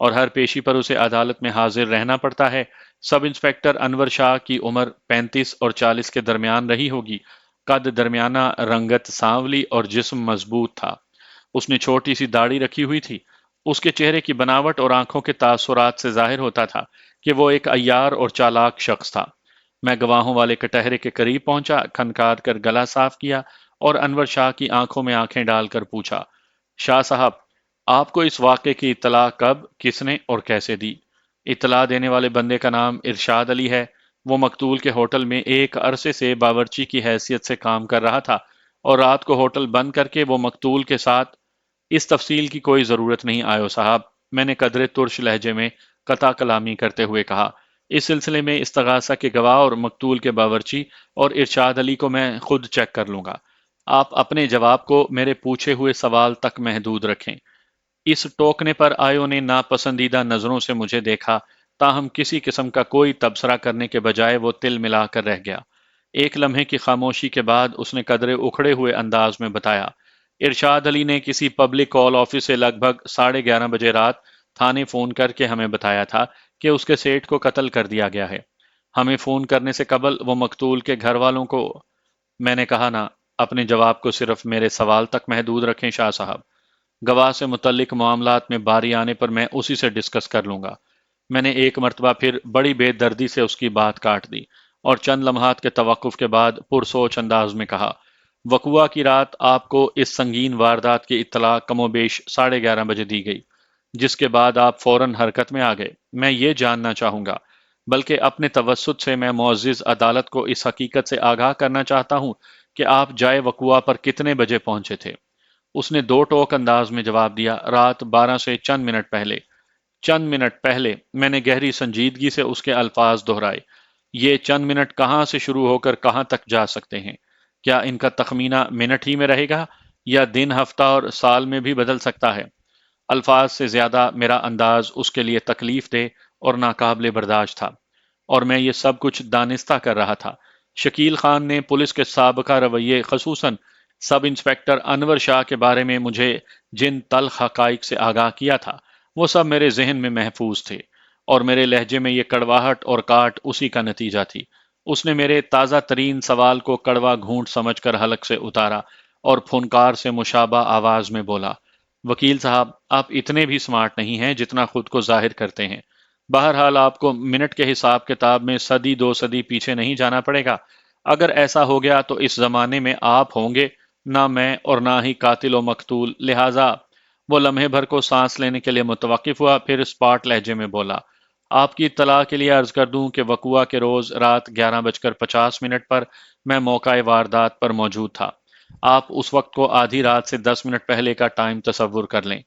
اور ہر پیشی پر اسے عدالت میں حاضر رہنا پڑتا ہے۔ سب انسپیکٹر انور شاہ کی عمر 35 اور 40 کے درمیان رہی ہوگی۔ قد درمیانہ، رنگت سانولی اور جسم مضبوط تھا۔ اس نے چھوٹی سی داڑھی رکھی ہوئی تھی۔ اس کے چہرے کی بناوٹ اور آنکھوں کے تاثرات سے ظاہر ہوتا تھا کہ وہ ایک عیار اور چالاک شخص تھا۔ میں گواہوں والے کٹہرے کے قریب پہنچا، کھنکار کر گلا صاف کیا اور انور شاہ کی آنکھوں میں آنکھیں ڈال کر پوچھا، شاہ صاحب، آپ کو اس واقعے کی اطلاع کب، کس نے اور کیسے دی؟ اطلاع دینے والے بندے کا نام ارشاد علی ہے۔ وہ مقتول کے ہوٹل میں ایک عرصے سے باورچی کی حیثیت سے کام کر رہا تھا اور رات کو ہوٹل بند کر کے وہ مقتول کے ساتھ… اس تفصیل کی کوئی ضرورت نہیں آیو صاحب، میں نے قدرے ترش لہجے میں قطع کلامی کرتے ہوئے کہا۔ اس سلسلے میں استغاثہ کے گواہ اور مقتول کے باورچی اور ارشاد علی کو میں خود چیک کر لوں گا۔ آپ اپنے جواب کو میرے پوچھے ہوئے سوال تک محدود رکھیں۔ اس ٹوکنے پر آیو نے ناپسندیدہ نظروں سے مجھے دیکھا، تاہم کسی قسم کا کوئی تبصرہ کرنے کے بجائے وہ تل ملا کر رہ گیا۔ ایک لمحے کی خاموشی کے بعد اس نے قدرے اکھڑے ہوئے انداز میں بتایا، ارشاد علی نے کسی پبلک کال آفس سے لگ بھگ 11:30 بجے رات تھانے فون کر کے ہمیں بتایا تھا کہ اس کے سیٹ کو قتل کر دیا گیا ہے۔ ہمیں فون کرنے سے قبل وہ مقتول کے گھر والوں کو… میں نے کہا نا، اپنے جواب کو صرف میرے سوال تک محدود رکھیں شاہ صاحب۔ گواہ سے متعلق معاملات میں باری آنے پر میں اسی سے ڈسکس کر لوں گا۔ میں نے ایک مرتبہ پھر بڑی بے دردی سے اس کی بات کاٹ دی اور چند لمحات کے توقف کے بعد پرسوچ انداز میں کہا، وقوعہ کی رات آپ کو اس سنگین واردات کی اطلاع کم و بیش 11:30 بجے دی گئی، جس کے بعد آپ فوراً حرکت میں آ گئے۔ میں یہ جاننا چاہوں گا، بلکہ اپنے توسط سے میں معزز عدالت کو اس حقیقت سے آگاہ کرنا چاہتا ہوں کہ آپ جائے وقوعہ پر کتنے بجے پہنچے تھے؟ اس نے دو ٹوک انداز میں جواب دیا، رات 12 سے چند منٹ پہلے۔ چند منٹ پہلے؟ میں نے گہری سنجیدگی سے اس کے الفاظ دہرائے۔ یہ چند منٹ کہاں سے شروع ہو کر کہاں تک جا سکتے ہیں؟ کیا ان کا تخمینہ منٹ ہی میں رہے گا یا دن، ہفتہ اور سال میں بھی بدل سکتا ہے؟ الفاظ سے زیادہ میرا انداز اس کے لیے تکلیف دہ اور ناقابل برداشت تھا، اور میں یہ سب کچھ دانستہ کر رہا تھا۔ شکیل خان نے پولیس کے سابقہ رویے، خصوصاً سب انسپیکٹر انور شاہ کے بارے میں مجھے جن تلخ حقائق سے آگاہ کیا تھا، وہ سب میرے ذہن میں محفوظ تھے، اور میرے لہجے میں یہ کڑواہٹ اور کاٹ اسی کا نتیجہ تھی۔ اس نے میرے تازہ ترین سوال کو کڑوا گھونٹ سمجھ کر حلق سے اتارا اور پھنکار سے مشابہ آواز میں بولا، وکیل صاحب، آپ اتنے بھی سمارٹ نہیں ہیں جتنا خود کو ظاہر کرتے ہیں۔ بہرحال آپ کو منٹ کے حساب کتاب میں صدی دو صدی پیچھے نہیں جانا پڑے گا۔ اگر ایسا ہو گیا تو اس زمانے میں آپ ہوں گے نہ میں اور نہ ہی قاتل و مقتول، لہٰذا… وہ لمحے بھر کو سانس لینے کے لیے متوقف ہوا، پھر اسپاٹ لہجے میں بولا، آپ کی اطلاع کے لیے عرض کر دوں کہ وقوعہ کے روز رات 11:50 پر میں موقع واردات پر موجود تھا۔ آپ اس وقت کو آدھی رات سے 10 منٹ پہلے کا ٹائم تصور کر لیں۔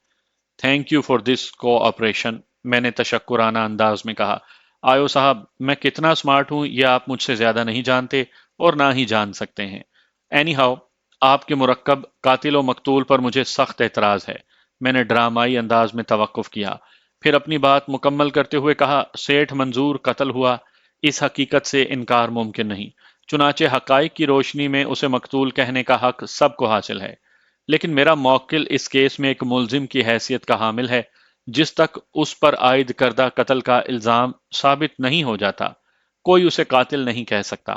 Thank you for this cooperation, میں نے تشکرانہ انداز میں کہا۔ آیو صاحب، میں کتنا سمارٹ ہوں یہ آپ مجھ سے زیادہ نہیں جانتے اور نہ ہی جان سکتے ہیں۔ اینی ہاؤ، آپ کے مرکب قاتل و مقتول پر مجھے سخت اعتراض ہے۔ میں نے ڈرامائی انداز میں توقف کیا، پھر اپنی بات مکمل کرتے ہوئے کہا، سیٹھ منظور قتل ہوا، اس حقیقت سے انکار ممکن نہیں، چنانچہ حقائق کی روشنی میں اسے مقتول کہنے کا حق سب کو حاصل ہے۔ لیکن میرا موکل اس کیس میں ایک ملزم کی حیثیت کا حامل ہے۔ جس تک اس پر عائد کردہ قتل کا الزام ثابت نہیں ہو جاتا، کوئی اسے قاتل نہیں کہہ سکتا۔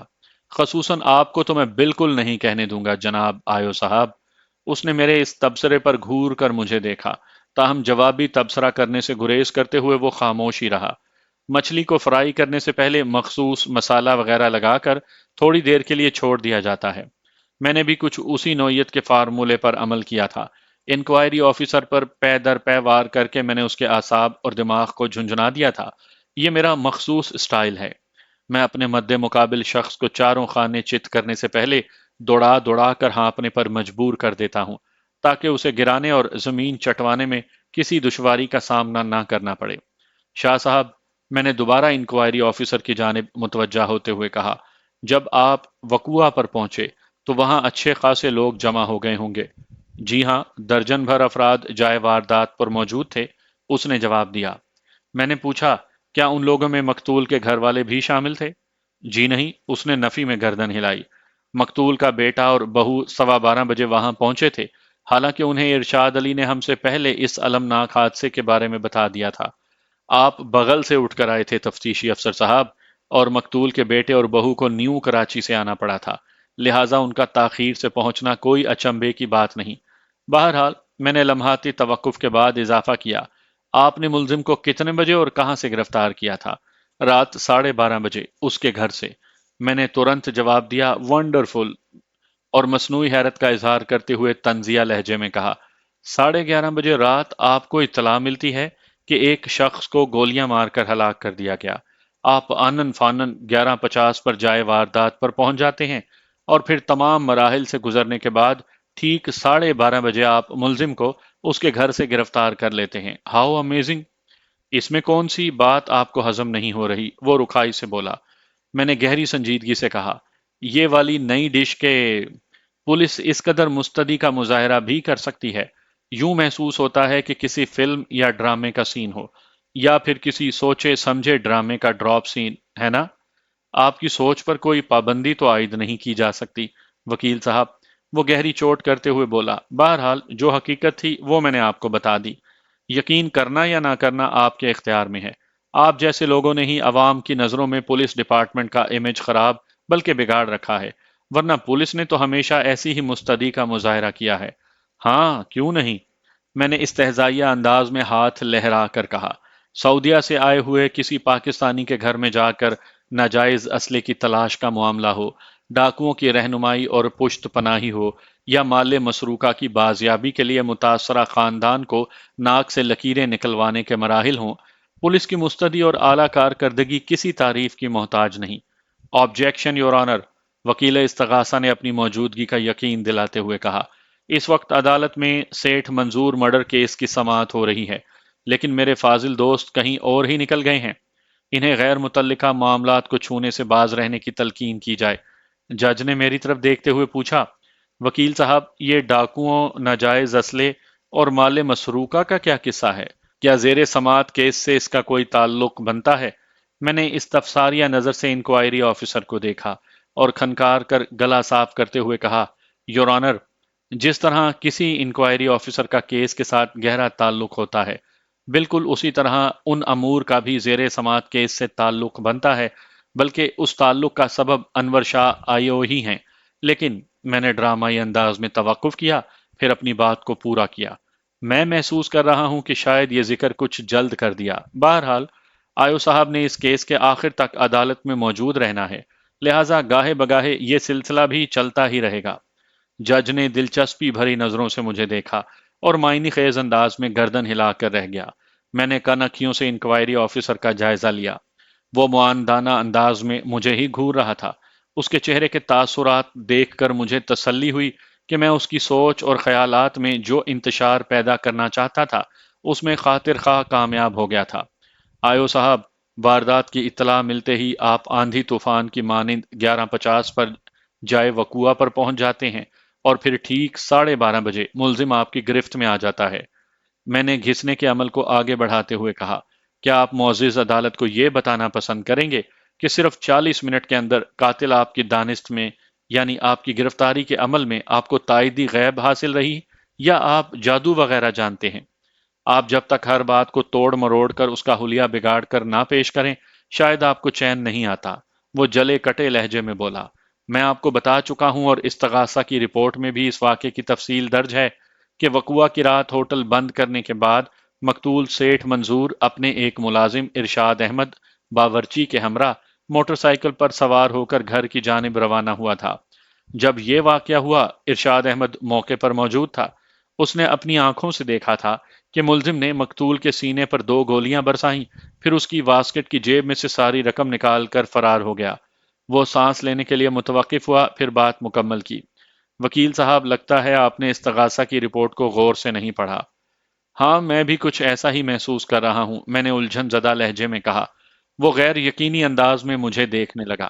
خصوصاً آپ کو تو میں بالکل نہیں کہنے دوں گا جناب آیو صاحب۔ اس نے میرے اس تبصرے پر گھور کر مجھے دیکھا، تاہم جوابی تبصرہ کرنے سے گریز کرتے ہوئے وہ خاموش ہی رہا۔ مچھلی کو فرائی کرنے سے پہلے مخصوص مسالہ وغیرہ لگا کر تھوڑی دیر کے لیے چھوڑ دیا جاتا ہے۔ میں نے بھی کچھ اسی نوعیت کے فارمولے پر عمل کیا تھا۔ انکوائری آفیسر پر پے در پے وار کر کے میں نے اس کے اعصاب اور دماغ کو جھنجھنا دیا تھا۔ یہ میرا مخصوص اسٹائل ہے۔ میں اپنے مد مقابل شخص کو چاروں خانے چت کرنے سے پہلے دوڑا دوڑا کر ہانپنے پر مجبور کر دیتا ہوں، تاکہ اسے گرانے اور زمین چٹوانے میں کسی دشواری کا سامنا نہ کرنا پڑے۔ شاہ صاحب، میں نے دوبارہ انکوائری آفیسر کی جانب متوجہ ہوتے ہوئے کہا، جب آپ وقوعہ پر پہنچے تو وہاں اچھے خاصے لوگ جمع ہو گئے ہوں گے؟ جی ہاں، درجن بھر افراد جائے واردات پر موجود تھے، اس نے جواب دیا۔ میں نے پوچھا، کیا ان لوگوں میں مقتول کے گھر والے بھی شامل تھے؟ جی نہیں، اس نے نفی میں گردن ہلائی۔ مقتول کا بیٹا اور بہو 12:15 بجے وہاں پہنچے تھے، حالانکہ انہیں ارشاد علی نے ہم سے پہلے اس المناک حادثے کے بارے میں بتا دیا تھا۔ آپ بغل سے اٹھ کر آئے تھے تفتیشی افسر صاحب، اور مقتول کے بیٹے اور بہو کو نیو کراچی سے آنا پڑا تھا، لہٰذا ان کا تاخیر سے پہنچنا کوئی اچنبے کی بات نہیں۔ بہرحال میں نے لمحاتی توقف کے بعد اضافہ کیا، آپ نے ملزم کو کتنے بجے اور کہاں سے گرفتار کیا تھا؟ رات 12:30 بجے اس کے گھر سے۔ میں نے ترنت جواب دیا، ونڈرفل، اور مصنوعی حیرت کا اظہار کرتے ہوئے طنزیہ لہجے میں کہا، 11:30 بجے رات آپ کو اطلاع ملتی ہے کہ ایک شخص کو گولیاں مار کر ہلاک کر دیا گیا۔ آپ آنن فانن 11:50 پر جائے واردات پر پہنچ جاتے ہیں، اور پھر تمام مراحل سے گزرنے کے بعد ٹھیک 12:30 بجے آپ ملزم کو اس کے گھر سے گرفتار کر لیتے ہیں۔ How amazing! اس میں کون سی بات آپ کو ہضم نہیں ہو رہی؟ وہ رکھائی سے بولا۔ میں نے گہری سنجیدگی سے کہا، یہ والی نئی ڈش کے پولیس اس قدر مستدی کا مظاہرہ بھی کر سکتی ہے؟ یوں محسوس ہوتا ہے کہ کسی فلم یا ڈرامے کا سین ہو، یا پھر کسی سوچے سمجھے ڈرامے کا ڈراپ سین ہے نا؟ آپ کی سوچ پر کوئی پابندی تو عائد نہیں کی جا سکتی وکیل صاحب، وہ گہری چوٹ کرتے ہوئے بولا۔ بہرحال جو حقیقت تھی وہ میں نے آپ کو بتا دی، یقین کرنا یا نہ کرنا آپ کے اختیار میں ہے۔ آپ جیسے لوگوں نے ہی عوام کی نظروں میں پولیس ڈپارٹمنٹ کا امیج خراب بلکہ بگاڑ رکھا ہے، ورنہ پولیس نے تو ہمیشہ ایسی ہی مستدی کا مظاہرہ کیا ہے۔ ہاں کیوں نہیں؟ میں نے استہزائیہ انداز میں ہاتھ لہرا کر کہا، سعودیہ سے آئے ہوئے کسی پاکستانی کے گھر میں جا کر ناجائز اسلحے کی تلاش کا معاملہ ہو، ڈاکوؤں کی رہنمائی اور پشت پناہی ہو، یا مال مسروقہ کی بازیابی کے لیے متاثرہ خاندان کو ناک سے لکیریں نکلوانے کے مراحل ہوں، پولیس کی مستدی اور اعلیٰ کارکردگی کسی تعریف کی محتاج نہیں۔ آبجیکشن یور آنر، وکیل استغاثہ نے اپنی موجودگی کا یقین دلاتے ہوئے کہا، اس وقت عدالت میں سیٹھ منظور مرڈر کیس کی سماعت ہو رہی ہے، لیکن میرے فاضل دوست کہیں اور ہی نکل گئے ہیں۔ انہیں غیر متعلقہ معاملات کو چھونے سے باز رہنے کی تلقین کی جائے۔ جج نے میری طرف دیکھتے ہوئے پوچھا، وکیل صاحب یہ ڈاکوؤں، ناجائز اسلحے اور مال مسروقہ کا کیا قصہ ہے؟ کیا زیر سماعت کیس سے اس کا کوئی تعلق بنتا ہے؟ میں نے استفساریہ نظر سے انکوائری آفیسر کو دیکھا اور کھنکار کر گلا صاف کرتے ہوئے کہا، یور آنر، جس طرح کسی انکوائری آفیسر کا کیس کے ساتھ گہرا تعلق ہوتا ہے، بالکل اسی طرح ان امور کا بھی زیر سماعت کیس سے تعلق بنتا ہے، بلکہ اس تعلق کا سبب انور شاہ آئیو ہی ہیں۔ لیکن میں نے ڈرامائی انداز میں توقف کیا، پھر اپنی بات کو پورا کیا۔ میں محسوس کر رہا ہوں کہ شاید یہ ذکر کچھ جلد کر دیا۔ بہرحال آئیو صاحب نے اس کیس کے آخر تک عدالت میں موجود رہنا ہے، لہٰذا گاہے بگاہے یہ سلسلہ بھی چلتا ہی رہے گا۔ جج نے دلچسپی بھری نظروں سے مجھے دیکھا اور معنی خیز انداز میں گردن ہلا کر رہ گیا۔ میں نے کن اکھیوں سے انکوائری آفیسر کا جائزہ لیا۔ وہ معاندانہ انداز میں مجھے ہی گھور رہا تھا۔ اس کے چہرے کے تاثرات دیکھ کر مجھے تسلی ہوئی کہ میں اس کی سوچ اور خیالات میں جو انتشار پیدا کرنا چاہتا تھا اس میں خاطر خواہ کامیاب ہو گیا تھا۔ آئیو صاحب، واردات کی اطلاع ملتے ہی آپ آندھی طوفان کی مانند 11:50 پر جائے وقوعہ پر پہنچ جاتے ہیں، اور پھر ٹھیک 12:30 بجے ملزم آپ کی گرفت میں آ جاتا ہے۔ میں نے گھسنے کے عمل کو آگے بڑھاتے ہوئے کہا، کیا آپ معزز عدالت کو یہ بتانا پسند کریں گے کہ صرف 40 منٹ کے اندر قاتل آپ کی دانست میں، یعنی آپ کی گرفتاری کے عمل میں آپ کو تائیدی غیب حاصل رہی، یا آپ جادو وغیرہ جانتے ہیں؟ آپ جب تک ہر بات کو توڑ مروڑ کر اس کا حلیہ بگاڑ کر نہ پیش کریں، شاید آپ کو چین نہیں آتا۔ وہ جلے کٹے لہجے میں بولا، میں آپ کو بتا چکا ہوں اور استغاثہ کی رپورٹ میں بھی اس واقعے کی تفصیل درج ہے کہ وقوعہ کی رات ہوٹل بند کرنے کے بعد مقتول سیٹھ منظور اپنے ایک ملازم ارشاد احمد باورچی کے ہمراہ موٹر سائیکل پر سوار ہو کر گھر کی جانب روانہ ہوا تھا۔ جب یہ واقعہ ہوا، ارشاد احمد موقع پر موجود تھا۔ اس نے اپنی آنکھوں سے دیکھا تھا کہ ملزم نے مقتول کے سینے پر 2 گولیاں برسائیں، پھر اس کی واسکٹ کی جیب میں سے ساری رقم نکال کر فرار ہو گیا۔ وہ سانس لینے کے لیے متوقف ہوا، پھر بات مکمل کی، وکیل صاحب لگتا ہے آپ نے استغاثہ کی رپورٹ کو غور سے نہیں پڑھا۔ ہاں میں بھی کچھ ایسا ہی محسوس کر رہا ہوں، میں نے الجھن زدہ لہجے میں کہا۔ وہ غیر یقینی انداز میں مجھے دیکھنے لگا۔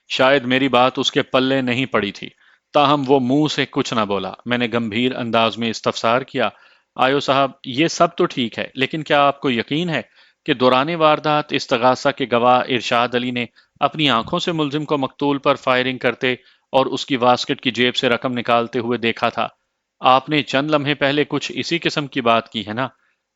شاید میری بات اس کے پلے نہیں پڑی تھی، تاہم وہ منہ سے کچھ نہ بولا۔ میں نے گمبھیر انداز میں استفسار کیا، آیو صاحب یہ سب تو ٹھیک ہے، لیکن کیا آپ کو یقین ہے کہ دوران واردات استغاثہ کے گواہ ارشاد علی نے اپنی آنکھوں سے ملزم کو مقتول پر فائرنگ کرتے اور اس کی واسکٹ کی جیب سے رقم نکالتے ہوئے دیکھا تھا؟ آپ نے چند لمحے پہلے کچھ اسی قسم کی بات کی ہے نا؟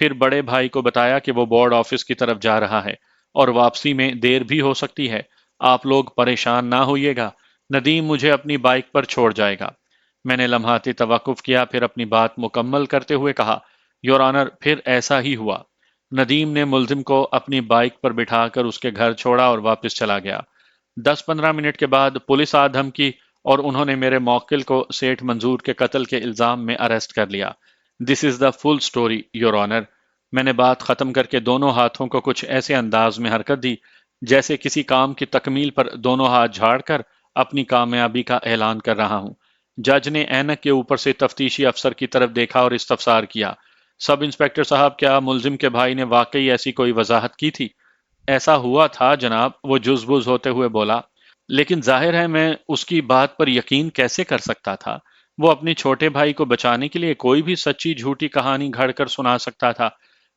پھر بڑے بھائی کو بتایا کہ وہ بورڈ آفس کی طرف جا رہا ہے اور واپسی میں دیر بھی ہو سکتی ہے، آپ لوگ پریشان نہ ہوئیے گا، ندیم مجھے اپنی بائک پر چھوڑ جائے گا۔ میں نے لمحاتی توقف کیا، پھر اپنی بات مکمل کرتے ہوئے کہا، یور آنر، پھر ایسا ہی ہوا۔ ندیم نے ملزم کو اپنی بائک پر بٹھا کر اس کے گھر چھوڑا اور واپس چلا گیا۔ 10-15 منٹ کے بعد پولیس آ دھمکی اور انہوں نے میرے موکل کو سیٹھ منظور کے قتل کے الزام میں اریسٹ کر لیا۔ دس از دا فل سٹوری یور آنر۔ میں نے بات ختم کر کے دونوں ہاتھوں کو کچھ ایسے انداز میں حرکت دی جیسے کسی کام کی تکمیل پر دونوں ہاتھ جھاڑ کر اپنی کامیابی کا اعلان کر رہا ہوں۔ جج نے اینک کے اوپر سے تفتیشی افسر کی طرف دیکھا اور استفسار کیا، سب انسپکٹر صاحب، کیا ملزم کے بھائی نے واقعی ایسی کوئی وضاحت کی تھی؟ ایسا ہوا تھا جناب، وہ جز بز ہوتے ہوئے بولا، لیکن ظاہر ہے میں اس کی بات پر یقین کیسے کر سکتا تھا؟ وہ اپنے چھوٹے بھائی کو بچانے کے لیے کوئی بھی سچی جھوٹی کہانی گھڑ کر سنا سکتا تھا۔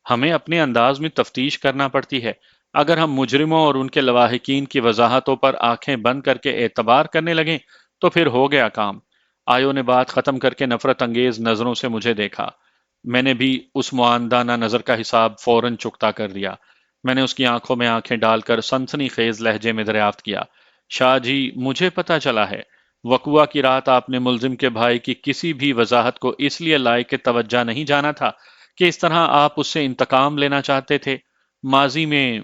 ہمیں اپنے انداز میں تفتیش کرنا پڑتی ہے، اگر ہم مجرموں اور ان کے لواحقین کی وضاحتوں پر آنکھیں بند کر کے اعتبار کرنے لگیں تو پھر ہو گیا کام۔ آیو نے بات ختم کر کے نفرت انگیز نظروں سے مجھے دیکھا۔ میں نے بھی اس معاندانہ نظر کا حساب فوراً چکتا کر دیا۔ میں نے اس کی آنکھوں میں آنکھیں ڈال کر سنسنی خیز لہجے میں دریافت کیا، شاہ جی، مجھے پتا چلا ہے وقوع کی رات آپ نے ملزم کے بھائی کی کسی بھی وضاحت کو اس لیے لائق توجہ نہیں جانا تھا کہ اس طرح آپ اس سے انتقام لینا چاہتے تھے۔ ماضی میں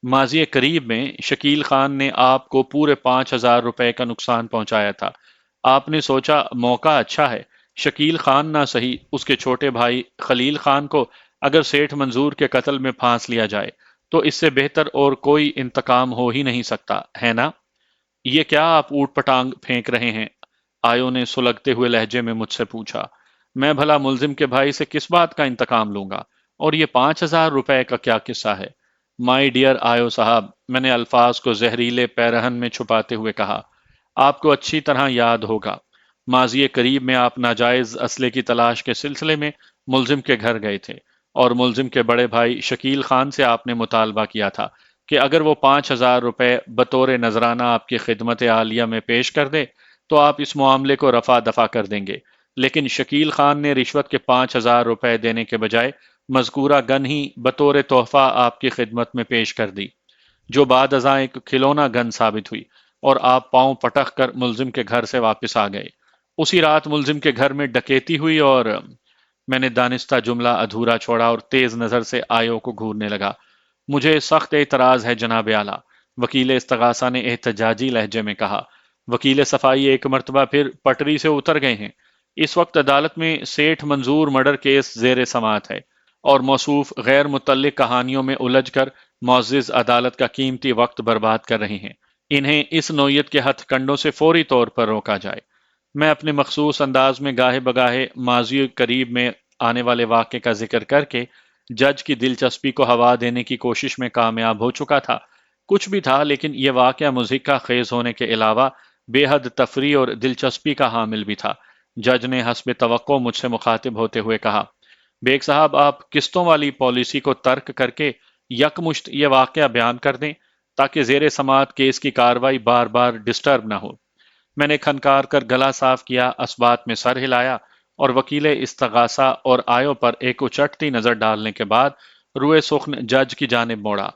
ماضی قریب میں شکیل خان نے آپ کو پورے 5,000 روپے کا نقصان پہنچایا تھا۔ آپ نے سوچا موقع اچھا ہے، شکیل خان نہ صحیح اس کے چھوٹے بھائی خلیل خان کو اگر سیٹھ منظور کے قتل میں پھانس لیا جائے تو اس سے بہتر اور کوئی انتقام ہو ہی نہیں سکتا، ہے نا؟ یہ کیا آپ اوٹ پٹانگ پھینک رہے ہیں؟ آیو نے سلگتے ہوئے لہجے میں مجھ سے پوچھا۔ میں بھلا ملزم کے بھائی سے کس بات کا انتقام لوں گا؟ اور یہ 5,000 روپے کا کیا قصہ ہے؟ مائی ڈیئر آیو صاحب، میں نے الفاظ کو زہریلے پیرہن میں چھپاتے ہوئے کہا، آپ کو اچھی طرح یاد ہوگا ماضی قریب میں آپ ناجائز اسلحے کی تلاش کے سلسلے میں ملزم کے گھر گئے تھے اور ملزم کے بڑے بھائی شکیل خان سے آپ نے مطالبہ کیا تھا کہ اگر وہ 5,000 روپے بطور نذرانہ آپ کی خدمت عالیہ میں پیش کر دے تو آپ اس معاملے کو رفع دفع کر دیں گے، لیکن شکیل خان نے رشوت کے 5,000 روپے دینے کے بجائے مذکورہ گن ہی بطور تحفہ آپ کی خدمت میں پیش کر دی، جو بعد ازاں ایک کھلونا گن ثابت ہوئی اور آپ پاؤں پٹک کر ملزم کے گھر سے واپس آ گئے۔ اسی رات ملزم کے گھر میں ڈکیتی ہوئی اور میں نے دانستہ جملہ ادھورا چھوڑا اور تیز نظر سے آیو کو گھورنے لگا۔ مجھے سخت اعتراض ہے جناب اعلیٰ، وکیل استغاثہ نے احتجاجی لہجے میں کہا۔ وکیل صفائی ایک مرتبہ پھر پٹری سے اتر گئے ہیں۔ اس وقت عدالت میں سیٹھ منظور مرڈر کیس زیر سماعت ہے اور موصوف غیر متعلق کہانیوں میں الجھ کر معزز عدالت کا قیمتی وقت برباد کر رہے ہیں۔ انہیں اس نوعیت کے ہتھ کنڈوں سے فوری طور پر روکا جائے۔ میں اپنے مخصوص انداز میں گاہے بگاہے ماضی قریب میں آنے والے واقعے کا ذکر کر کے جج کی دلچسپی کو ہوا دینے کی کوشش میں کامیاب ہو چکا تھا۔ کچھ بھی تھا، لیکن یہ واقعہ مضحکہ خیز ہونے کے علاوہ بے حد تفریح اور دلچسپی کا حامل بھی تھا۔ جج نے حسب توقع مجھ سے مخاطب ہوتے ہوئے کہا، بیگ صاحب، آپ قسطوں والی پالیسی کو ترک کر کے یکمشت یہ واقعہ بیان کر دیں تاکہ زیر سماعت کیس کی کاروائی بار بار ڈسٹرب نہ ہو۔ میں نے کھنکار کر گلا صاف کیا، اسبات میں سر ہلایا اور وکیل استغاثہ اور آیو پر ایک اچٹتی نظر ڈالنے کے بعد روئے سخن جج کی جانب موڑا،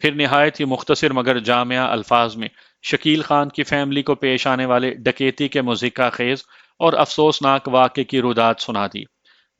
پھر نہایت ہی مختصر مگر جامعہ الفاظ میں شکیل خان کی فیملی کو پیش آنے والے ڈکیتی کے مضحکہ خیز اور افسوسناک واقعے کی رودات سنا دی۔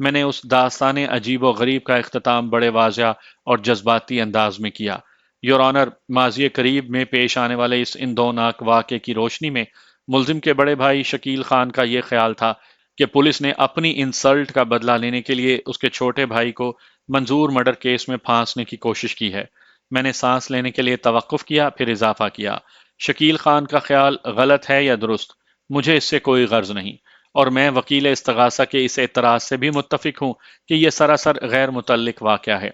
میں نے اس داستان عجیب و غریب کا اختتام بڑے واضح اور جذباتی انداز میں کیا۔ یور آنر، ماضی قریب میں پیش آنے والے اس اندوناک واقعے کی روشنی میں ملزم کے بڑے بھائی شکیل خان کا یہ خیال تھا کہ پولیس نے اپنی انسلٹ کا بدلہ لینے کے لیے اس کے چھوٹے بھائی کو منظور مرڈر کیس میں پھانسنے کی کوشش کی ہے۔ میں نے سانس لینے کے لیے توقف کیا، پھر اضافہ کیا، شکیل خان کا خیال غلط ہے یا درست، مجھے اس سے کوئی غرض نہیں، اور میں وکیل استغاثہ کے اس اعتراض سے بھی متفق ہوں کہ یہ سراسر غیر متعلق واقعہ ہے۔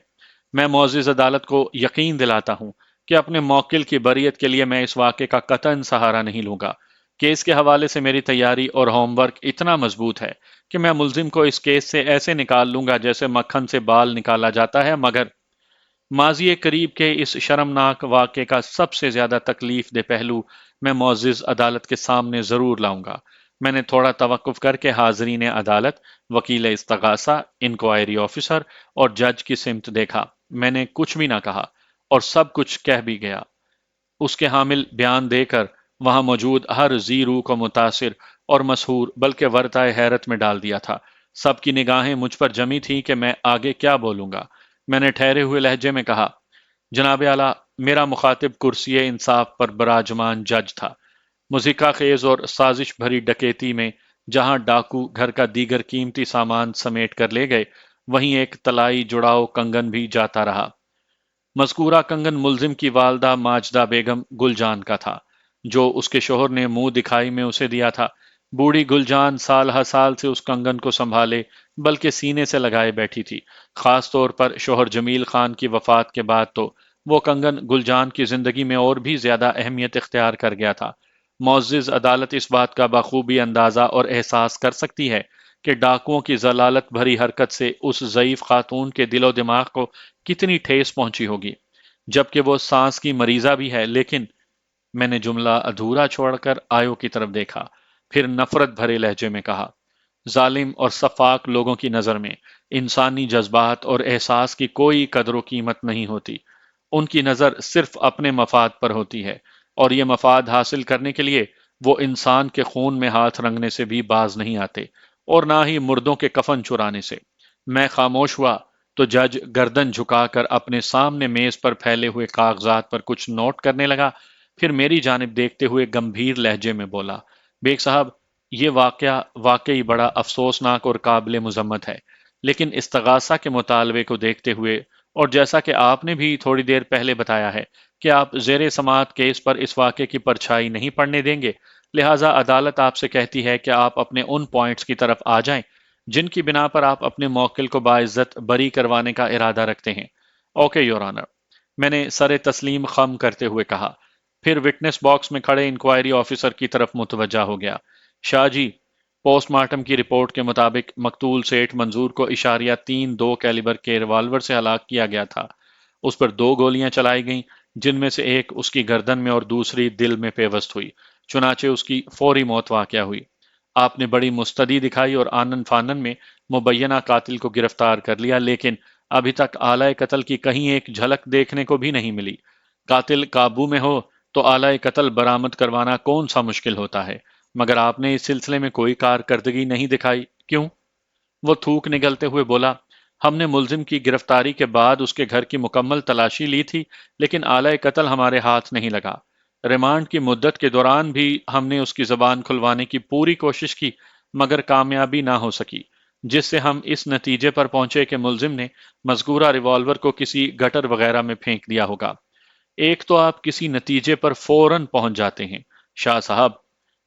میں معزز عدالت کو یقین دلاتا ہوں کہ اپنے موکل کی بریت کے لیے میں اس واقعے کا قطعاً سہارا نہیں لوں گا۔ کیس کے حوالے سے میری تیاری اور ہوم ورک اتنا مضبوط ہے کہ میں ملزم کو اس کیس سے ایسے نکال لوں گا جیسے مکھن سے بال نکالا جاتا ہے، مگر ماضی قریب کے اس شرمناک واقعے کا سب سے زیادہ تکلیف دہ پہلو میں معزز عدالت کے سامنے ضرور لاؤں گا۔ میں نے تھوڑا توقف کر کے حاضرین عدالت، وکیل استغاثہ، انکوائری آفیسر اور جج کی سمت دیکھا۔ میں نے کچھ بھی نہ کہا اور سب کچھ کہہ بھی گیا۔ اس کے حامل بیان دے کر وہاں موجود ہر ذی روح کو متاثر اور مسحور بلکہ ورطۂ حیرت میں ڈال دیا تھا۔ سب کی نگاہیں مجھ پر جمی تھی کہ میں آگے کیا بولوں گا۔ میں نے ٹھہرے ہوئے لہجے میں کہا، جناب اعلیٰ، میرا مخاطب کرسی انصاف پر براجمان جج تھا۔ مضحکہ خیز اور سازش بھری ڈکیتی میں جہاں ڈاکو گھر کا دیگر قیمتی سامان سمیٹ کر لے گئے، وہیں ایک طلائی جڑاؤ کنگن بھی جاتا رہا۔ مذکورہ کنگن ملزم کی والدہ ماجدہ بیگم گل جان کا تھا، جو اس کے شوہر نے منہ دکھائی میں اسے دیا تھا۔ بوڑھی گل جان سال ہر سال سے اس کنگن کو سنبھالے بلکہ سینے سے لگائے بیٹھی تھی۔ خاص طور پر شوہر جمیل خان کی وفات کے بعد تو وہ کنگن گل جان کی زندگی میں اور بھی زیادہ اہمیت اختیار کر گیا تھا۔ معزز عدالت اس بات کا بخوبی اندازہ اور احساس کر سکتی ہے کہ ڈاکوؤں کی ضلالت بھری حرکت سے اس ضعیف خاتون کے دل و دماغ کو کتنی ٹھیس پہنچی ہوگی، جبکہ وہ سانس کی مریضہ بھی ہے۔ لیکن میں نے جملہ ادھورا چھوڑ کر آیو کی طرف دیکھا، پھر نفرت بھرے لہجے میں کہا، ظالم اور سفاک لوگوں کی نظر میں انسانی جذبات اور احساس کی کوئی قدر و قیمت نہیں ہوتی۔ ان کی نظر صرف اپنے مفاد پر ہوتی ہے، اور یہ مفاد حاصل کرنے کے لیے وہ انسان کے خون میں ہاتھ رنگنے سے بھی باز نہیں آتے، اور نہ ہی مردوں کے کفن چرانے سے۔ میں خاموش ہوا تو جج گردن جھکا کر اپنے سامنے میز پر پھیلے ہوئے کاغذات پر کچھ نوٹ کرنے لگا، پھر میری جانب دیکھتے ہوئے گمبھیر لہجے میں بولا، بیگ صاحب، یہ واقعہ واقعی بڑا افسوسناک اور قابل مذمت ہے، لیکن استغاثہ کے مطالبے کو دیکھتے ہوئے اور جیسا کہ آپ نے بھی تھوڑی دیر پہلے بتایا ہے کہ آپ زیر سماعت کیس پر اس واقعے کی پرچھائی نہیں پڑنے دیں گے، لہٰذا عدالت آپ سے کہتی ہے کہ آپ اپنے ان پوائنٹس کی طرف آ جائیں جن کی بنا پر آپ اپنے موکل کو باعزت بری کروانے کا ارادہ رکھتے ہیں۔ اوکے یور آنر، میں نے سر تسلیم خم کرتے ہوئے کہا، پھر وٹنس باکس میں کھڑے انکوائری آفیسر کی طرف متوجہ ہو گیا۔ شاہ جی، پوسٹ مارٹم کی رپورٹ کے مطابق مقتول سیٹھ منظور کو اشاریہ 3.2 کیلیبر کے ریوالور سے ہلاک کیا گیا تھا۔ اس پر 2 گولیاں چلائی گئیں، جن میں سے ایک اس کی گردن میں اور دوسری دل میں پیوست ہوئی، چنانچہ اس کی فوری موت واقع ہوئی۔ آپ نے بڑی مستعدی دکھائی اور آنن فانن میں مبینہ قاتل کو گرفتار کر لیا، لیکن ابھی تک آلہ قتل کی کہیں ایک جھلک دیکھنے کو بھی نہیں ملی۔ قاتل قابو میں ہو تو آلہ قتل برآمد کروانا کون سا مشکل ہوتا ہے، مگر آپ نے اس سلسلے میں کوئی کارکردگی نہیں دکھائی، کیوں؟ وہ تھوک نگلتے ہوئے بولا، ہم نے ملزم کی گرفتاری کے بعد اس کے گھر کی مکمل تلاشی لی تھی، لیکن آلہ قتل ہمارے ہاتھ نہیں لگا۔ ریمانڈ کی مدت کے دوران بھی ہم نے اس کی زبان کھلوانے کی پوری کوشش کی، مگر کامیابی نہ ہو سکی، جس سے ہم اس نتیجے پر پہنچے کہ ملزم نے مذکورہ ریوالور کو کسی گٹر وغیرہ میں پھینک دیا ہوگا۔ ایک تو آپ کسی نتیجے پر فوراً پہنچ جاتے ہیں شاہ صاحب،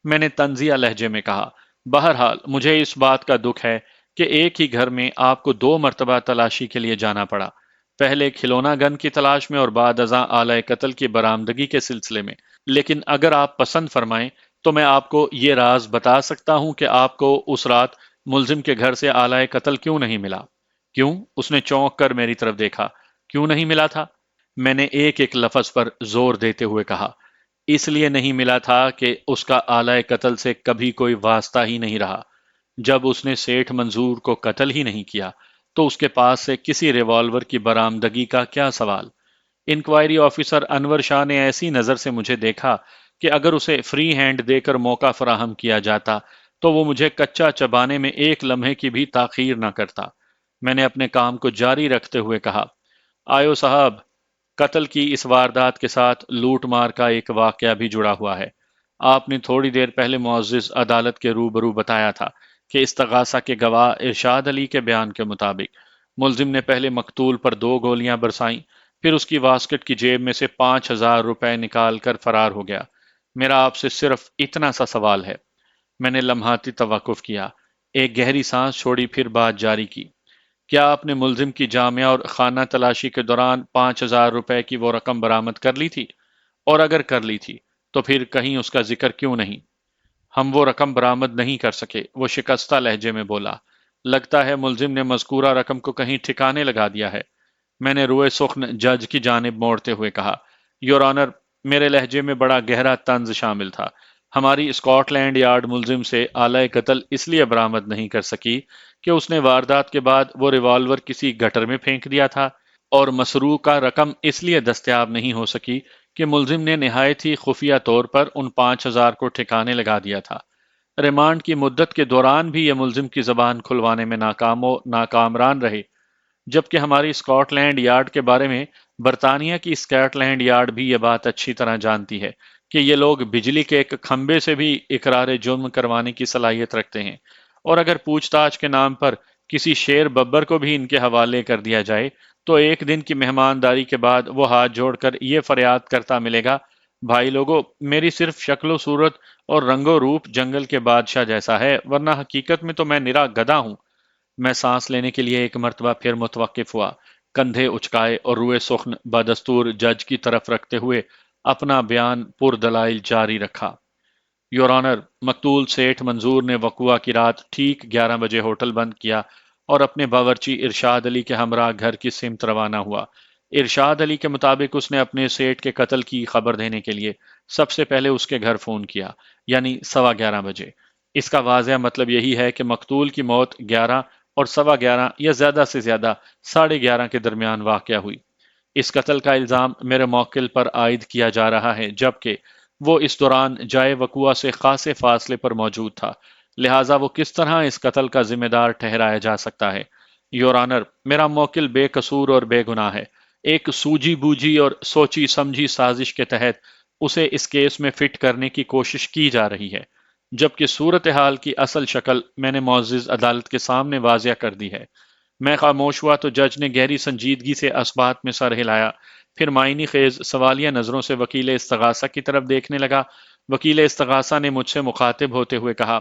میں نے طنزیہ لہجے میں کہا۔ بہرحال مجھے اس بات کا دکھ ہے کہ ایک ہی گھر میں آپ کو 2 مرتبہ تلاشی کے لیے جانا پڑا، پہلے کھلونا گن کی تلاش میں اور بعد ازاں آلہ قتل کی برآمدگی کے سلسلے میں۔ لیکن اگر آپ پسند فرمائیں تو میں آپ کو یہ راز بتا سکتا ہوں کہ آپ کو اس رات ملزم کے گھر سے آلہ قتل کیوں نہیں ملا۔ کیوں؟ اس نے چونک کر میری طرف دیکھا۔ کیوں نہیں ملا تھا؟ میں نے ایک ایک لفظ پر زور دیتے ہوئے کہا، اس لیے نہیں ملا تھا کہ اس کا آلہ قتل سے کبھی کوئی واسطہ ہی نہیں رہا۔ جب اس نے سیٹھ منظور کو قتل ہی نہیں کیا تو اس کے پاس سے کسی ریوالور کی برآمدگی کا کیا سوال؟ انکوائری آفیسر انور شاہ نے ایسی نظر سے مجھے دیکھا کہ اگر اسے فری ہینڈ دے کر موقع فراہم کیا جاتا تو وہ مجھے کچا چبانے میں ایک لمحے کی بھی تاخیر نہ کرتا۔ میں نے اپنے کام کو جاری رکھتے ہوئے کہا، آیو صاحب، قتل کی اس واردات کے ساتھ لوٹ مار کا ایک واقعہ بھی جڑا ہوا ہے۔ آپ نے تھوڑی دیر پہلے معزز عدالت کے روبرو بتایا تھا کہ استغاثہ کے گواہ ارشاد علی کے بیان کے مطابق ملزم نے پہلے مقتول پر 2 گولیاں برسائیں، پھر اس کی واسکٹ کی جیب میں سے 5,000 روپے نکال کر فرار ہو گیا۔ میرا آپ سے صرف اتنا سا سوال ہے۔ میں نے لمحاتی توقف کیا، ایک گہری سانس چھوڑی، پھر بات جاری کی، کیا آپ نے ملزم کی جامعہ اور خانہ تلاشی کے دوران 5,000 روپے کی وہ رقم برآمد کر لی تھی؟ اور اگر کر لی تھی تو پھر کہیں اس کا ذکر کیوں نہیں؟ ہم وہ رقم برآمد نہیں کر سکے، وہ شکستہ لہجے میں بولا۔ لگتا ہے ملزم نے مذکورہ رقم کو کہیں ٹھکانے لگا دیا ہے۔ میں نے روئے سخن جج کی جانب موڑتے ہوئے کہا، یور آنر، میرے لہجے میں بڑا گہرا طنز شامل تھا۔ ہماری اسکاٹ لینڈ یارڈ ملزم سے آلہ قتل اس لیے برآمد نہیں کر سکی کہ اس نے واردات کے بعد وہ ریوالور کسی گٹر میں پھینک دیا تھا، اور مسروقہ رقم اس لیے دستیاب نہیں ہو سکی کہ ملزم نے نہایت ہی خفیہ طور پر ان 5,000 کو ٹھکانے لگا دیا تھا۔ ریمانڈ کی مدت کے دوران بھی یہ ملزم کی زبان کھلوانے میں ناکام و ناکامران رہے، جبکہ ہماری اسکاٹ لینڈ یارڈ کے بارے میں برطانیہ کی اسکاٹ لینڈ یارڈ بھی یہ بات اچھی طرح جانتی ہے کہ یہ لوگ بجلی کے ایک کھمبے سے بھی اقرار جرم کروانے کی صلاحیت رکھتے ہیں، اور اگر پوچھ تاچھ کے نام پر کسی شیر ببر کو بھی ان کے حوالے کر دیا جائے تو ایک دن کی مہمانداری کے بعد وہ ہاتھ جوڑ کر یہ فریاد کرتا ملے گا: بھائی لوگو، میری صرف شکل و صورت اور رنگ و روپ جنگل کے بادشاہ جیسا ہے، ورنہ حقیقت میں تو میں نرا گدھا ہوں۔ میں سانس لینے کے لیے ایک مرتبہ پھر متوقف ہوا، کندھے اچکائے اور روئے سخن بدستور جج کی طرف رکھتے ہوئے اپنا بیان پر دلائل جاری رکھا۔ یور آنر، مقتول سیٹھ منظور نے وقوعہ کی رات ٹھیک 11 بجے ہوٹل بند کیا اور اپنے باورچی ارشاد علی کے ہمراہ گھر کی سمت روانہ ہوا۔ ارشاد علی کے مطابق اس نے اپنے سیٹھ کے قتل کی خبر دینے کے لیے سب سے پہلے اس کے گھر فون کیا، یعنی 11:15 بجے۔ اس کا واضح مطلب یہی ہے کہ مقتول کی موت 11 اور 11:15 یا زیادہ سے زیادہ 11:30 کے درمیان واقع ہوئی۔ اس قتل کا الزام میرے موکل پر عائد کیا جا رہا ہے، جبکہ وہ اس دوران جائے وقوعہ سے خاصے فاصلے پر موجود تھا، لہٰذا وہ کس طرح اس قتل کا ذمہ دار ٹھہرایا جا سکتا ہے؟ یور آنر، میرا موکل بے قصور اور بے گناہ ہے۔ ایک سوجی بوجھی اور سوچی سمجھی سازش کے تحت اسے اس کیس میں فٹ کرنے کی کوشش کی جا رہی ہے، جبکہ صورتحال کی اصل شکل میں نے معزز عدالت کے سامنے واضح کر دی ہے۔ میں خاموش ہوا تو جج نے گہری سنجیدگی سے اسبات میں سر ہلایا، پھر معنی خیز سوالیہ نظروں سے وکیل استغاثہ کی طرف دیکھنے لگا۔ وکیل استغاثہ نے مجھ سے مخاطب ہوتے ہوئے کہا: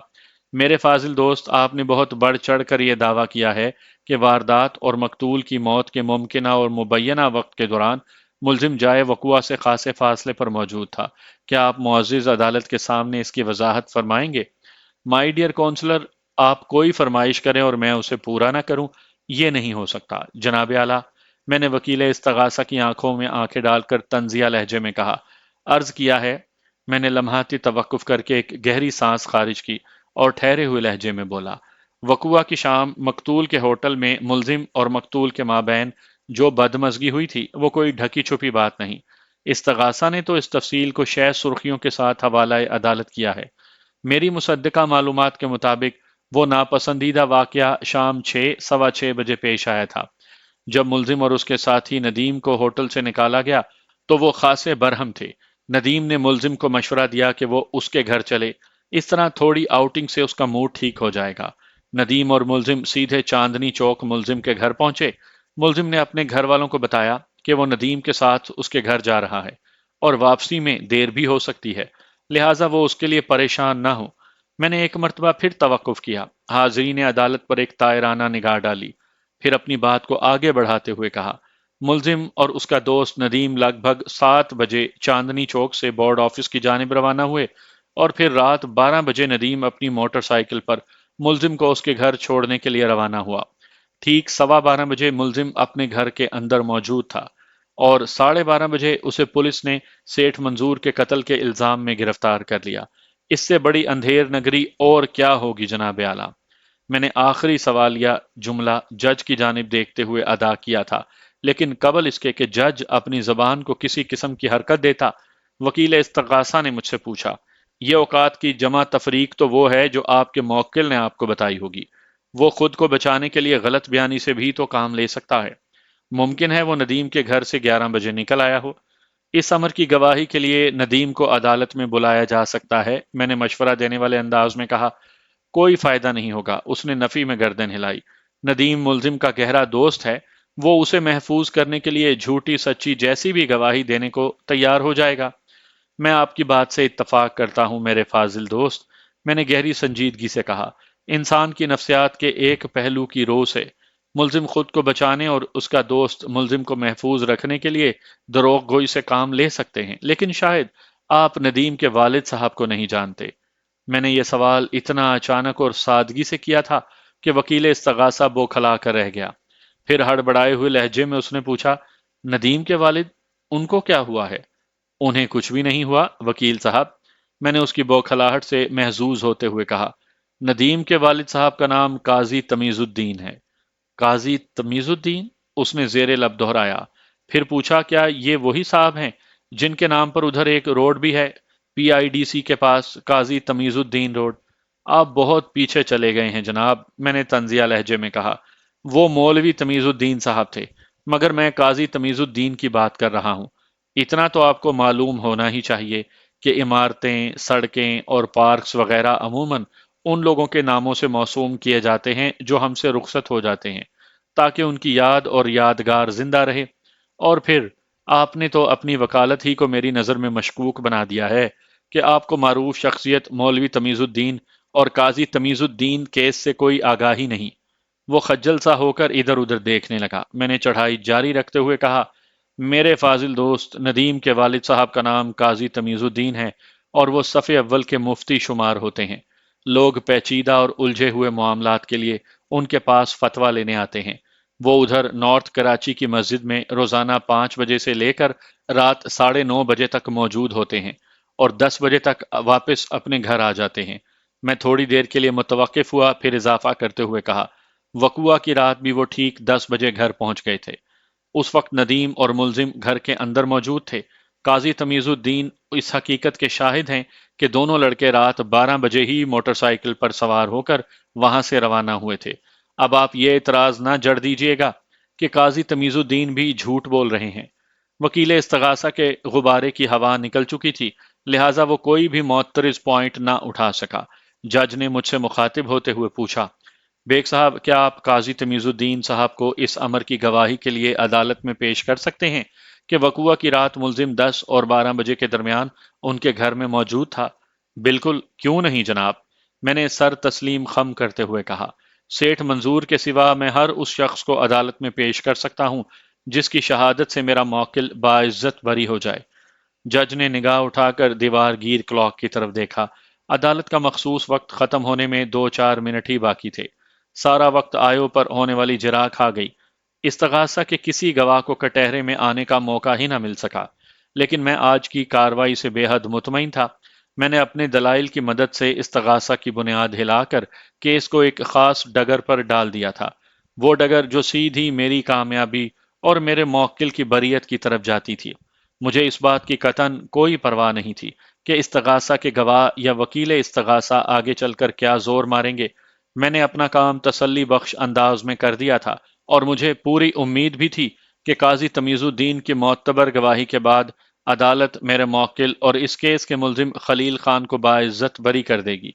میرے فاضل دوست، آپ نے بہت بڑھ چڑھ کر یہ دعویٰ کیا ہے کہ واردات اور مقتول کی موت کے ممکنہ اور مبینہ وقت کے دوران ملزم جائے وقوعہ سے خاصے فاصلے پر موجود تھا۔ کیا آپ معزز عدالت کے سامنے اس کی وضاحت فرمائیں گے؟ مائی ڈیئر کونسلر، آپ کوئی فرمائش کریں اور میں اسے پورا نہ کروں، یہ نہیں ہو سکتا۔ جناب اعلیٰ، میں نے وکیل استغاثہ کی آنکھوں میں آنکھیں ڈال کر طنزیہ لہجے میں کہا، عرض کیا ہے۔ میں نے لمحاتی توقف کر کے ایک گہری سانس خارج کی اور ٹھہرے ہوئے لہجے میں بولا: وقوعہ کی شام مقتول کے ہوٹل میں ملزم اور مقتول کے مابین جو بدمزگی ہوئی تھی وہ کوئی ڈھکی چھپی بات نہیں۔ استغاثہ نے تو اس تفصیل کو شہ سرخیوں کے ساتھ حوالہ عدالت کیا ہے۔ میری مصدقہ معلومات کے مطابق وہ ناپسندیدہ واقعہ شام 6:15 بجے پیش آیا تھا۔ جب ملزم اور اس کے ساتھی ندیم کو ہوٹل سے نکالا گیا تو وہ خاصے برہم تھے۔ ندیم نے ملزم کو مشورہ دیا کہ وہ اس کے گھر چلے، اس طرح تھوڑی آؤٹنگ سے اس کا موڈ ٹھیک ہو جائے گا۔ ندیم اور ملزم سیدھے چاندنی چوک ملزم کے گھر پہنچے۔ ملزم نے اپنے گھر والوں کو بتایا کہ وہ ندیم کے ساتھ اس کے گھر جا رہا ہے اور واپسی میں دیر بھی ہو سکتی ہے، لہٰذا وہ اس کے لیے پریشان نہ ہو۔ میں نے ایک مرتبہ پھر توقف کیا، حاضرین عدالت پر ایک طائرانہ نگاہ ڈالی، پھر اپنی بات کو آگے بڑھاتے ہوئے کہا: ملزم اور اس کا دوست ندیم لگ بھگ 7 بجے چاندنی چوک سے بورڈ آفس کی جانب روانہ ہوئے، اور پھر رات 12 بجے ندیم اپنی موٹر سائیکل پر ملزم کو اس کے گھر چھوڑنے کے لیے روانہ ہوا۔ ٹھیک 12:15 بجے ملزم اپنے گھر کے اندر موجود تھا، اور 12:30 بجے اسے پولیس نے سیٹھ منظور کے قتل کے الزام میں گرفتار کر لیا۔ اس سے بڑی اندھیر نگری اور کیا ہوگی جناب اعلیٰ؟ میں نے آخری سوالیہ جملہ جج کی جانب دیکھتے ہوئے ادا کیا تھا، لیکن قبل اس کے کہ جج اپنی زبان کو کسی قسم کی حرکت دیتا، وکیل استغاثہ نے مجھ سے پوچھا: یہ اوقات کی جمع تفریق تو وہ ہے جو آپ کے موکل نے آپ کو بتائی ہوگی۔ وہ خود کو بچانے کے لیے غلط بیانی سے بھی تو کام لے سکتا ہے۔ ممکن ہے وہ ندیم کے گھر سے 11 بجے نکل آیا ہو۔ اس امر کی گواہی کے لیے ندیم کو عدالت میں بلایا جا سکتا ہے، میں نے مشورہ دینے والے انداز میں کہا۔ کوئی فائدہ نہیں ہوگا، اس نے نفی میں گردن ہلائی۔ ندیم ملزم کا گہرا دوست ہے، وہ اسے محفوظ کرنے کے لیے جھوٹی سچی جیسی بھی گواہی دینے کو تیار ہو جائے گا۔ میں آپ کی بات سے اتفاق کرتا ہوں میرے فاضل دوست، میں نے گہری سنجیدگی سے کہا۔ انسان کی نفسیات کے ایک پہلو کی رو سے ملزم خود کو بچانے اور اس کا دوست ملزم کو محفوظ رکھنے کے لیے دروغ گوئی سے کام لے سکتے ہیں، لیکن شاید آپ ندیم کے والد صاحب کو نہیں جانتے۔ میں نے یہ سوال اتنا اچانک اور سادگی سے کیا تھا کہ وکیل استغاثہ بوکھلا کر رہ گیا۔ پھر ہڑبڑائے ہوئے لہجے میں اس نے پوچھا: ندیم کے والد، ان کو کیا ہوا ہے؟ انہیں کچھ بھی نہیں ہوا وکیل صاحب، میں نے اس کی بوکھلاہٹ سے محظوظ ہوتے ہوئے کہا۔ ندیم کے والد صاحب کا نام قاضی تمیز الدین ہے۔ قاضی تمیز الدین؟ اس نے زیر لب دہرایا، پھر پوچھا کیا یہ وہی صاحب ہیں جن کے نام پر ادھر ایک روڈ بھی ہے، پی آئی ڈی سی کے پاس، قاضی تمیز الدین روڈ؟ آپ بہت پیچھے چلے گئے ہیں جناب، میں نے طنزیہ لہجے میں کہا۔ وہ مولوی تمیز الدین صاحب تھے، مگر میں قاضی تمیز الدین کی بات کر رہا ہوں۔ اتنا تو آپ کو معلوم ہونا ہی چاہیے کہ عمارتیں، سڑکیں اور پارکس وغیرہ عموماً ان لوگوں کے ناموں سے موسوم کیے جاتے ہیں جو ہم سے رخصت ہو جاتے ہیں، تاکہ ان کی یاد اور یادگار زندہ رہے۔ اور پھر آپ نے تو اپنی وکالت ہی کو میری نظر میں مشکوک بنا دیا ہے کہ آپ کو معروف شخصیت مولوی تمیز الدین اور قاضی تمیز الدین کیس سے کوئی آگاہی نہیں۔ وہ خجل سا ہو کر ادھر ادھر دیکھنے لگا۔ میں نے چڑھائی جاری رکھتے ہوئے کہا، میرے فاضل دوست ندیم کے والد صاحب کا نام قاضی تمیز الدین ہے اور وہ صف اول کے مفتی شمار ہوتے ہیں۔ لوگ پیچیدہ اور الجھے ہوئے معاملات کے لیے ان کے پاس فتویٰ لینے آتے ہیں۔ وہ ادھر نارتھ کراچی کی مسجد میں روزانہ 5 بجے سے لے کر رات 9:30 بجے تک موجود ہوتے ہیں اور 10 بجے تک واپس اپنے گھر آ جاتے ہیں۔ میں تھوڑی دیر کے لیے متوقف ہوا، پھر اضافہ کرتے ہوئے کہا، وقوعہ کی رات بھی وہ ٹھیک 10 بجے گھر پہنچ گئے تھے۔ اس وقت ندیم اور ملزم گھر کے اندر موجود تھے۔ قاضی تمیز الدین اس حقیقت کے شاہد ہیں کہ دونوں لڑکے رات 12 بجے ہی موٹر سائیکل پر سوار ہو کر وہاں سے روانہ ہوئے تھے۔ اب آپ یہ اعتراض نہ جڑ دیجیے گا کہ قاضی تمیز الدین بھی جھوٹ بول رہے ہیں۔ وکیل استغاثہ کے غبارے کی ہوا نکل چکی تھی، لہٰذا وہ کوئی بھی معترض پوائنٹ نہ اٹھا سکا۔ جج نے مجھ سے مخاطب ہوتے ہوئے پوچھا، بیگ صاحب کیا آپ قاضی تمیز الدین صاحب کو اس امر کی گواہی کے لیے عدالت میں پیش کر سکتے ہیں کہ وقوعہ کی رات ملزم 10 اور 12 بجے کے درمیان ان کے گھر میں موجود تھا؟ بالکل، کیوں نہیں جناب، میں نے سر تسلیم خم کرتے ہوئے کہا۔ سیٹھ منظور کے سوا میں ہر اس شخص کو عدالت میں پیش کر سکتا ہوں جس کی شہادت سے میرا موکل باعزت بری ہو جائے۔ جج نے نگاہ اٹھا کر دیوار گیر کلاک کی طرف دیکھا۔ عدالت کا مخصوص وقت ختم ہونے میں 2-4 منٹ ہی باقی تھے۔ سارا وقت آیو پر ہونے والی جرا کھا گئی۔ استغاثہ کے کسی گواہ کو کٹہرے میں آنے کا موقع ہی نہ مل سکا، لیکن میں آج کی کارروائی سے بے حد مطمئن تھا۔ میں نے اپنے دلائل کی مدد سے استغاثہ کی بنیاد ہلا کر کیس کو ایک خاص ڈگر پر ڈال دیا تھا، وہ ڈگر جو سیدھی میری کامیابی اور میرے موکل کی بریت کی طرف جاتی تھی۔ مجھے اس بات کی قطعاً کوئی پرواہ نہیں تھی کہ استغاثہ کے گواہ یا وکیل استغاثہ آگے چل کر کیا زور ماریں گے۔ میں نے اپنا کام تسلی بخش انداز میں کر دیا تھا اور مجھے پوری امید بھی تھی کہ قاضی تمیز الدین کی معتبر گواہی کے بعد عدالت میرے موکل اور اس کیس کے ملزم خلیل خان کو باعزت بری کر دے گی۔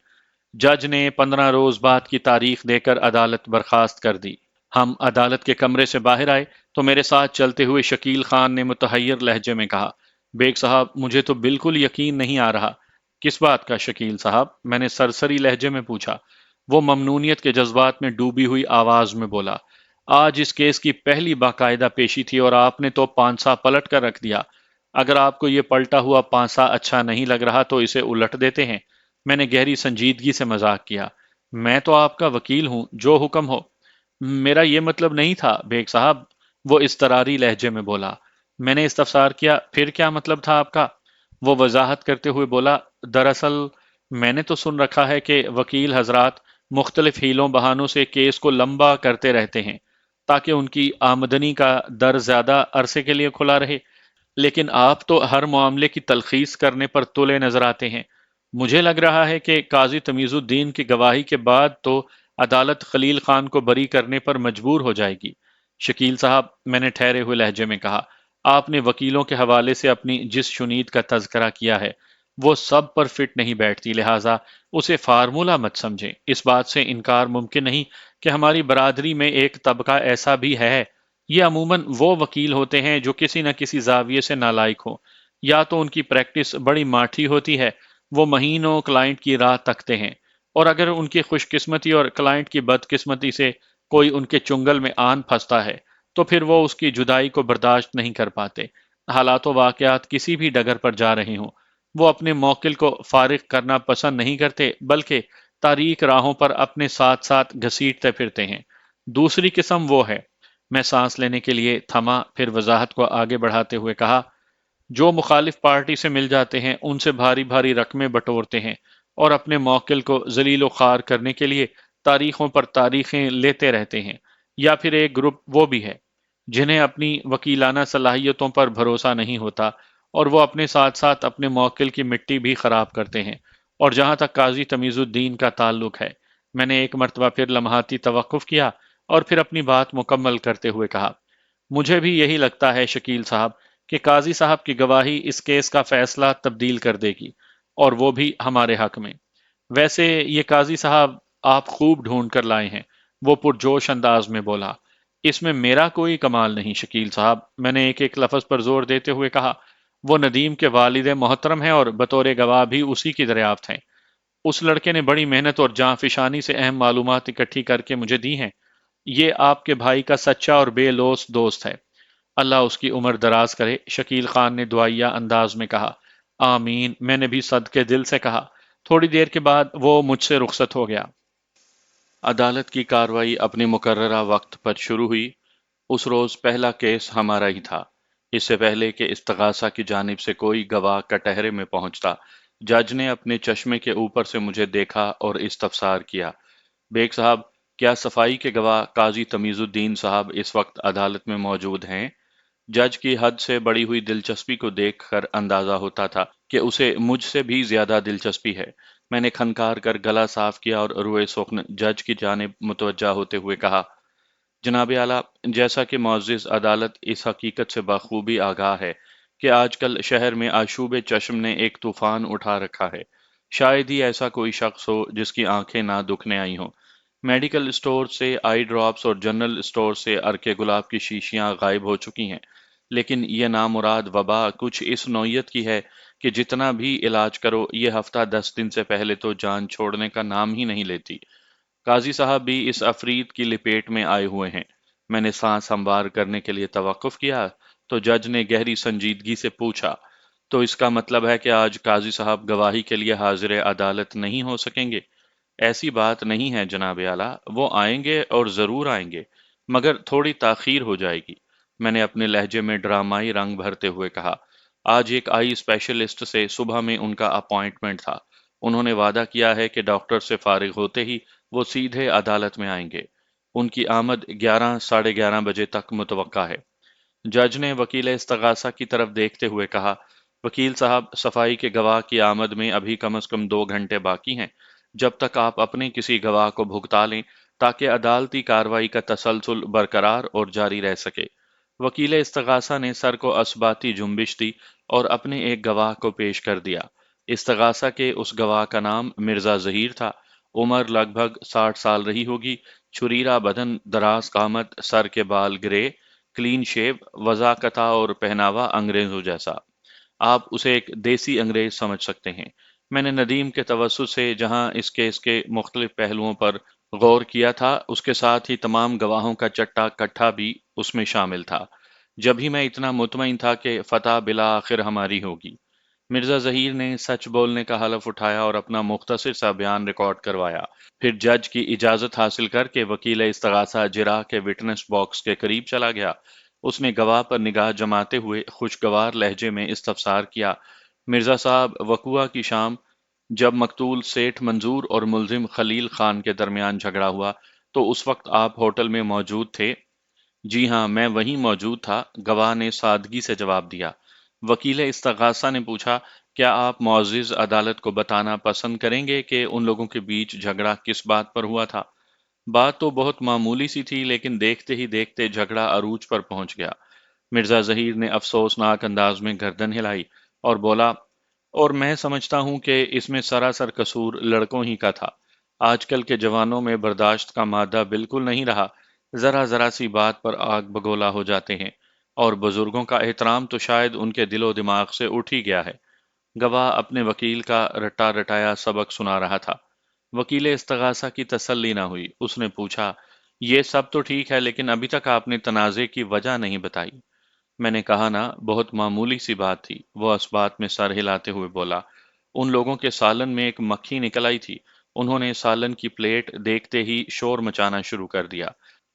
جج نے 15 روز بعد کی تاریخ دے کر عدالت برخاست کر دی۔ ہم عدالت کے کمرے سے باہر آئے تو میرے ساتھ چلتے ہوئے شکیل خان نے متحیر لہجے میں کہا، بیگ صاحب مجھے تو بالکل یقین نہیں آ رہا۔ کس بات کا شکیل صاحب؟ میں نے سرسری لہجے میں پوچھا۔ وہ ممنونیت کے جذبات میں ڈوبی ہوئی آواز میں بولا، آج اس کیس کی پہلی باقاعدہ پیشی تھی اور آپ نے تو پانسا پلٹ کر رکھ دیا۔ اگر آپ کو یہ پلٹا ہوا پانسا اچھا نہیں لگ رہا تو اسے الٹ دیتے ہیں۔ میں نے گہری سنجیدگی سے مذاق کیا۔ میں تو آپ کا وکیل ہوں، جو حکم ہو۔ میرا یہ مطلب نہیں تھا بیگ صاحب، وہ اضطراری لہجے میں بولا۔ میں نے استفسار کیا، پھر کیا مطلب تھا آپ کا؟ وہ وضاحت کرتے ہوئے بولا، دراصل میں نے تو سن رکھا ہے کہ وکیل حضرات مختلف ہیلوں بہانوں سے کیس کو لمبا کرتے رہتے ہیں تاکہ ان کی آمدنی کا در زیادہ عرصے کے لیے کھلا رہے، لیکن آپ تو ہر معاملے کی تلخیص کرنے پر تلے نظر آتے ہیں۔ مجھے لگ رہا ہے کہ قاضی تمیز الدین کی گواہی کے بعد تو عدالت خلیل خان کو بری کرنے پر مجبور ہو جائے گی۔ شکیل صاحب، میں نے ٹھہرے ہوئے لہجے میں کہا، آپ نے وکیلوں کے حوالے سے اپنی جس شنید کا تذکرہ کیا ہے وہ سب پر فٹ نہیں بیٹھتی، لہٰذا اسے فارمولہ مت سمجھیں۔ اس بات سے انکار ممکن نہیں کہ ہماری برادری میں ایک طبقہ ایسا بھی ہے، یہ عموماً وہ وکیل ہوتے ہیں جو کسی نہ کسی زاویے سے نالائق ہوں، یا تو ان کی پریکٹس بڑی ماٹھی ہوتی ہے، وہ مہینوں کلائنٹ کی راہ تکتے ہیں، اور اگر ان کی خوش قسمتی اور کلائنٹ کی بد قسمتی سے کوئی ان کے چنگل میں آن پھنستا ہے تو پھر وہ اس کی جدائی کو برداشت نہیں کر پاتے۔ حالات و واقعات کسی بھی ڈگر پر جا رہے ہوں، وہ اپنے موکل کو فارغ کرنا پسند نہیں کرتے، بلکہ تاریک راہوں پر اپنے ساتھ ساتھ گھسیٹتے پھرتے ہیں۔ دوسری قسم وہ ہے۔ میں سانس لینے کے لیے تھما، پھر وضاحت کو آگے بڑھاتے ہوئے کہا، جو مخالف پارٹی سے مل جاتے ہیں ان سے بھاری بھاری رقمیں بٹورتے ہیں اور اپنے موکل کو ذلیل و خوار کرنے کے لیے تاریخوں پر تاریخیں لیتے رہتے ہیں۔ یا پھر ایک گروپ وہ بھی ہے جنہیں اپنی وکیلانہ صلاحیتوں پر بھروسہ نہیں ہوتا اور وہ اپنے ساتھ ساتھ اپنے موکل کی مٹی بھی خراب کرتے ہیں۔ اور جہاں تک قاضی تمیز الدین کا تعلق ہے، میں نے ایک مرتبہ پھر لمحاتی توقف کیا اور پھر اپنی بات مکمل کرتے ہوئے کہا، مجھے بھی یہی لگتا ہے شکیل صاحب کہ قاضی صاحب کی گواہی اس کیس کا فیصلہ تبدیل کر دے گی، اور وہ بھی ہمارے حق میں۔ ویسے یہ قاضی صاحب آپ خوب ڈھونڈ کر لائے ہیں، وہ پرجوش انداز میں بولا۔ اس میں میرا کوئی کمال نہیں شکیل صاحب، میں نے ایک ایک لفظ پر زور دیتے ہوئے کہا۔ وہ ندیم کے والد محترم ہیں اور بطور گواہ بھی اسی کی دریافت ہیں۔ اس لڑکے نے بڑی محنت اور جاں فشانی سے اہم معلومات اکٹھی کر کے مجھے دی ہیں۔ یہ آپ کے بھائی کا سچا اور بے لوث دوست ہے۔ اللہ اس کی عمر دراز کرے، شکیل خان نے دعائیہ انداز میں کہا۔ آمین، میں نے بھی صدقے دل سے کہا۔ تھوڑی دیر کے بعد وہ مجھ سے رخصت ہو گیا۔ عدالت کی کارروائی اپنے مقررہ وقت پر شروع ہوئی۔ اس روز پہلا کیس ہمارا ہی تھا۔ اس سے پہلے کہ استغاثہ کی جانب سے کوئی گواہ کٹہرے میں پہنچتا، جج نے اپنے چشمے کے اوپر سے مجھے دیکھا اور استفسار کیا، بیگ صاحب، کیا صفائی کے گواہ قاضی تمیز الدین صاحب اس وقت عدالت میں موجود ہیں؟ جج کی حد سے بڑی ہوئی دلچسپی کو دیکھ کر اندازہ ہوتا تھا کہ اسے مجھ سے بھی زیادہ دلچسپی ہے۔ میں نے کھنکار کر گلا صاف کیا اور روئے سخن جج کی جانب متوجہ ہوتے ہوئے کہا، جناب اعلیٰ، جیسا کہ معزز عدالت اس حقیقت سے بخوبی آگاہ ہے کہ آج کل شہر میں آشوب چشم نے ایک طوفان اٹھا رکھا ہے۔ شاید ہی ایسا کوئی شخص ہو جس کی آنکھیں نہ دکھنے آئی ہوں۔ میڈیکل اسٹور سے آئی ڈراپس اور جنرل اسٹور سے عرق گلاب کی شیشیاں غائب ہو چکی ہیں، لیکن یہ نامراد وبا کچھ اس نوعیت کی ہے کہ جتنا بھی علاج کرو یہ ہفتہ 10 دن سے پہلے تو جان چھوڑنے کا نام ہی نہیں لیتی۔ قاضی صاحب بھی اس افرید کی لپیٹ میں آئے ہوئے ہیں۔ میں نے سانس ہموار کرنے کے لیے توقف کیا تو جج نے گہری سنجیدگی سے پوچھا، تو اس کا مطلب ہے کہ آج قاضی صاحب گواہی کے لیے حاضر عدالت نہیں ہو سکیں گے؟ ایسی بات نہیں ہے جناب اعلیٰ، وہ آئیں گے اور ضرور آئیں گے، مگر تھوڑی تاخیر ہو جائے گی۔ میں نے اپنے لہجے میں ڈرامائی رنگ بھرتے ہوئے کہا، آج ایک آئی اسپیشلسٹ سے صبح میں ان کا اپائنٹمنٹ تھا۔ انہوں نے وعدہ کیا ہے کہ ڈاکٹر سے فارغ ہوتے ہی وہ سیدھے عدالت میں آئیں گے۔ ان کی آمد 11 ساڑھے 11 بجے تک متوقع ہے۔ جج نے وکیل استغاثہ کی طرف دیکھتے ہوئے کہا، وکیل صاحب، صفائی کے گواہ کی آمد میں ابھی کم از کم 2 گھنٹے باقی ہیں۔ جب تک آپ اپنے کسی گواہ کو بھگتا لیں تاکہ عدالتی کارروائی کا تسلسل برقرار اور جاری رہ سکے۔ وکیل استغاثہ نے سر کو اثباتی جنبش دی اور اپنے ایک گواہ کو پیش کر دیا۔ استغاثہ کے اس گواہ کا نام مرزا ظہیر تھا۔ عمر لگ بھگ 60 سال رہی ہوگی، چھریرا بدن، دراز قامت، سر کے بال گرے، کلین شیو، وضاقتہ اور پہناوا انگریزوں جیسا۔ آپ اسے ایک دیسی انگریز سمجھ سکتے ہیں۔ میں نے ندیم کے توسط سے جہاں اس کیس کے مختلف پہلوؤں پر غور کیا تھا، اس کے ساتھ ہی تمام گواہوں کا چٹا کٹھا بھی اس میں شامل تھا۔ جب ہی میں اتنا مطمئن تھا کہ فتح بالآخر ہماری ہوگی۔ مرزا ظہیر نے سچ بولنے کا حلف اٹھایا اور اپنا مختصر سا بیان ریکارڈ کروایا۔ پھر جج کی اجازت حاصل کر کے وکیل استغاثہ جرا کے وٹنس باکس کے قریب چلا گیا۔ اس نے گواہ پر نگاہ جماتے ہوئے خوشگوار لہجے میں استفسار کیا، مرزا صاحب، وقوعہ کی شام جب مقتول سیٹھ منظور اور ملزم خلیل خان کے درمیان جھگڑا ہوا تو اس وقت آپ ہوٹل میں موجود تھے؟ جی ہاں، میں وہیں موجود تھا، گواہ نے سادگی سے جواب دیا۔ وکیل استغاثہ نے پوچھا، کیا آپ معزز عدالت کو بتانا پسند کریں گے کہ ان لوگوں کے بیچ جھگڑا کس بات پر ہوا تھا؟ بات تو بہت معمولی سی تھی، لیکن دیکھتے ہی دیکھتے جھگڑا عروج پر پہنچ گیا۔ مرزا ظہیر نے افسوسناک انداز میں گردن ہلائی اور بولا، اور میں سمجھتا ہوں کہ اس میں سراسر قصور لڑکوں ہی کا تھا۔ آج کل کے جوانوں میں برداشت کا مادہ بالکل نہیں رہا، ذرا ذرا سی بات پر آگ بگولا ہو جاتے ہیں، اور بزرگوں کا احترام تو شاید ان کے دل و دماغ سے اٹھ ہی گیا ہے۔ گواہ اپنے وکیل کا رٹا رٹایا سبق سنا رہا تھا۔ وکیل استغاثہ کی تسلی نہ ہوئی، اس نے پوچھا، یہ سب تو ٹھیک ہے لیکن ابھی تک آپ نے تنازع کی وجہ نہیں بتائی۔ میں نے کہا نا، بہت معمولی سی بات تھی، وہ اس بات میں سر ہلاتے ہوئے بولا، ان لوگوں کے سالن میں ایک مکھی نکل آئی تھی، انہوں نے سالن کی پلیٹ دیکھتے ہی شور مچانا شروع کر دیا۔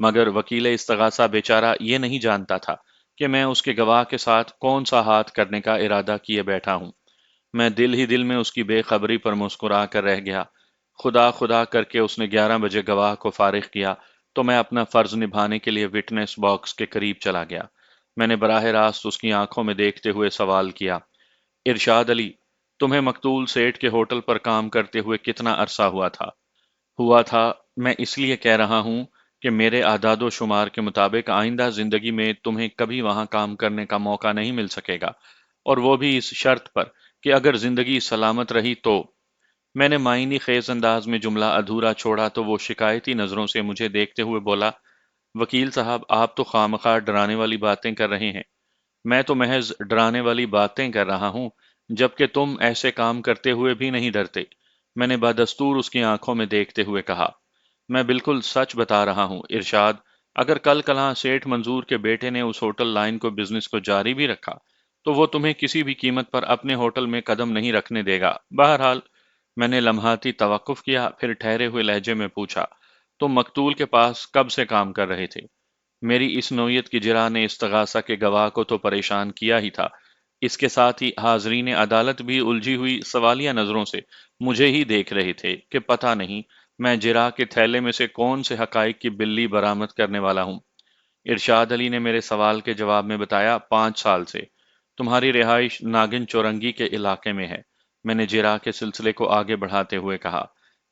مگر وکیل استغاثہ بیچارہ یہ نہیں جانتا تھا کہ میں اس کے گواہ کے ساتھ کون سا ہاتھ کرنے کا ارادہ کیے بیٹھا ہوں۔ میں دل ہی دل میں اس کی بے خبری پر مسکرا کر رہ گیا۔ خدا خدا کر کے اس نے 11 بجے گواہ کو فارغ کیا تو میں اپنا فرض نبھانے کے لیے وٹنس باکس کے قریب چلا گیا۔ میں نے براہ راست اس کی آنکھوں میں دیکھتے ہوئے سوال کیا، ارشاد علی، تمہیں مقتول سیٹھ کے ہوٹل پر کام کرتے ہوئے کتنا عرصہ ہوا تھا؟ ہوا تھا، میں اس لیے کہہ رہا ہوں کہ میرے اعداد و شمار کے مطابق آئندہ زندگی میں تمہیں کبھی وہاں کام کرنے کا موقع نہیں مل سکے گا، اور وہ بھی اس شرط پر کہ اگر زندگی سلامت رہی تو۔ میں نے معنی خیز انداز میں جملہ ادھورا چھوڑا تو وہ شکایتی نظروں سے مجھے دیکھتے ہوئے بولا، وکیل صاحب، آپ تو خواہ ڈرانے والی باتیں کر رہے ہیں۔ میں تو محض ڈرانے والی باتیں کر رہا ہوں، جبکہ تم ایسے کام کرتے ہوئے بھی نہیں ڈرتے۔ میں نے بدستور اس کی آنکھوں میں دیکھتے ہوئے کہا، میں بالکل سچ بتا رہا ہوں ارشاد، اگر کل کلاں سیٹھ منظور کے بیٹے نے اس ہوٹل لائن کو بزنس کو جاری بھی رکھا تو وہ تمہیں کسی بھی قیمت پر اپنے ہوٹل میں قدم نہیں رکھنے دے گا۔ بہرحال، میں نے لمحاتی توقف کیا، پھر ٹھہرے ہوئے لہجے میں پوچھا، تم مقتول کے پاس کب سے کام کر رہے تھے؟ میری اس نوعیت کی جرح نے استغاثہ کے گواہ کو تو پریشان کیا ہی تھا، اس کے ساتھ ہی حاضرین عدالت بھی الجھی ہوئی سوالیہ نظروں سے مجھے ہی دیکھ رہے تھے کہ پتہ نہیں میں جرح کے تھیلے میں سے کون سے حقائق کی بلی برآمد کرنے والا ہوں۔ ارشاد علی نے میرے سوال کے جواب میں بتایا، 5 سال سے تمہاری رہائش ناگن چورنگی کے علاقے میں ہے۔ میں نے جرح کے سلسلے کو آگے بڑھاتے ہوئے کہا،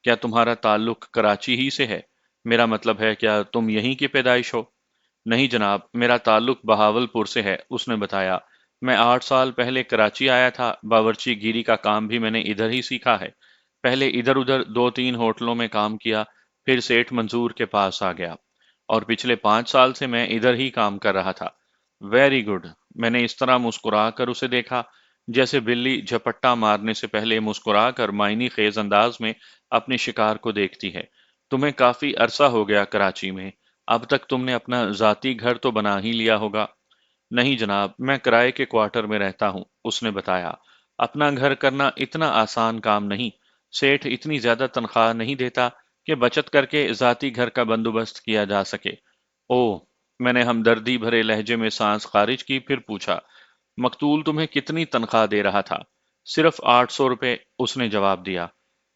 کیا تمہارا تعلق کراچی ہی سے ہے؟ میرا مطلب ہے کیا تم یہیں کی پیدائش ہو؟ نہیں جناب، میرا تعلق بہاول پور سے ہے، اس نے بتایا۔ میں 8 سال پہلے کراچی آیا تھا، باورچی گیری کا کام بھی میں نے ادھر ہی سیکھا ہے۔ پہلے ادھر ادھر 2 3 ہوٹلوں میں کام کیا، پھر سیٹھ منظور کے پاس آ گیا، اور پچھلے 5 سال سے میں ادھر ہی کام کر رہا تھا۔ Very good. میں نے اس طرح مسکرا کر اسے دیکھا جیسے بلی جھپٹا مارنے سے پہلے مسکرا کر معنی خیز انداز میں اپنے شکار کو دیکھتی ہے۔ تمہیں کافی عرصہ ہو گیا کراچی میں، اب تک تم نے اپنا ذاتی گھر تو بنا ہی لیا ہوگا؟ نہیں جناب، میں کرائے کے کوارٹر میں رہتا ہوں، اس نے بتایا۔ اپنا گھر کرنا اتنا آسان کام نہیں، سیٹھ اتنی زیادہ تنخواہ نہیں دیتا کہ بچت کر کے ذاتی گھر کا بندوبست کیا جا سکے۔ اوہ، میں نے ہمدردی بھرے لہجے میں سانس خارج کی، پھر پوچھا، مقتول تمہیں کتنی تنخواہ دے رہا تھا؟ صرف 800 روپے، اس نے جواب دیا۔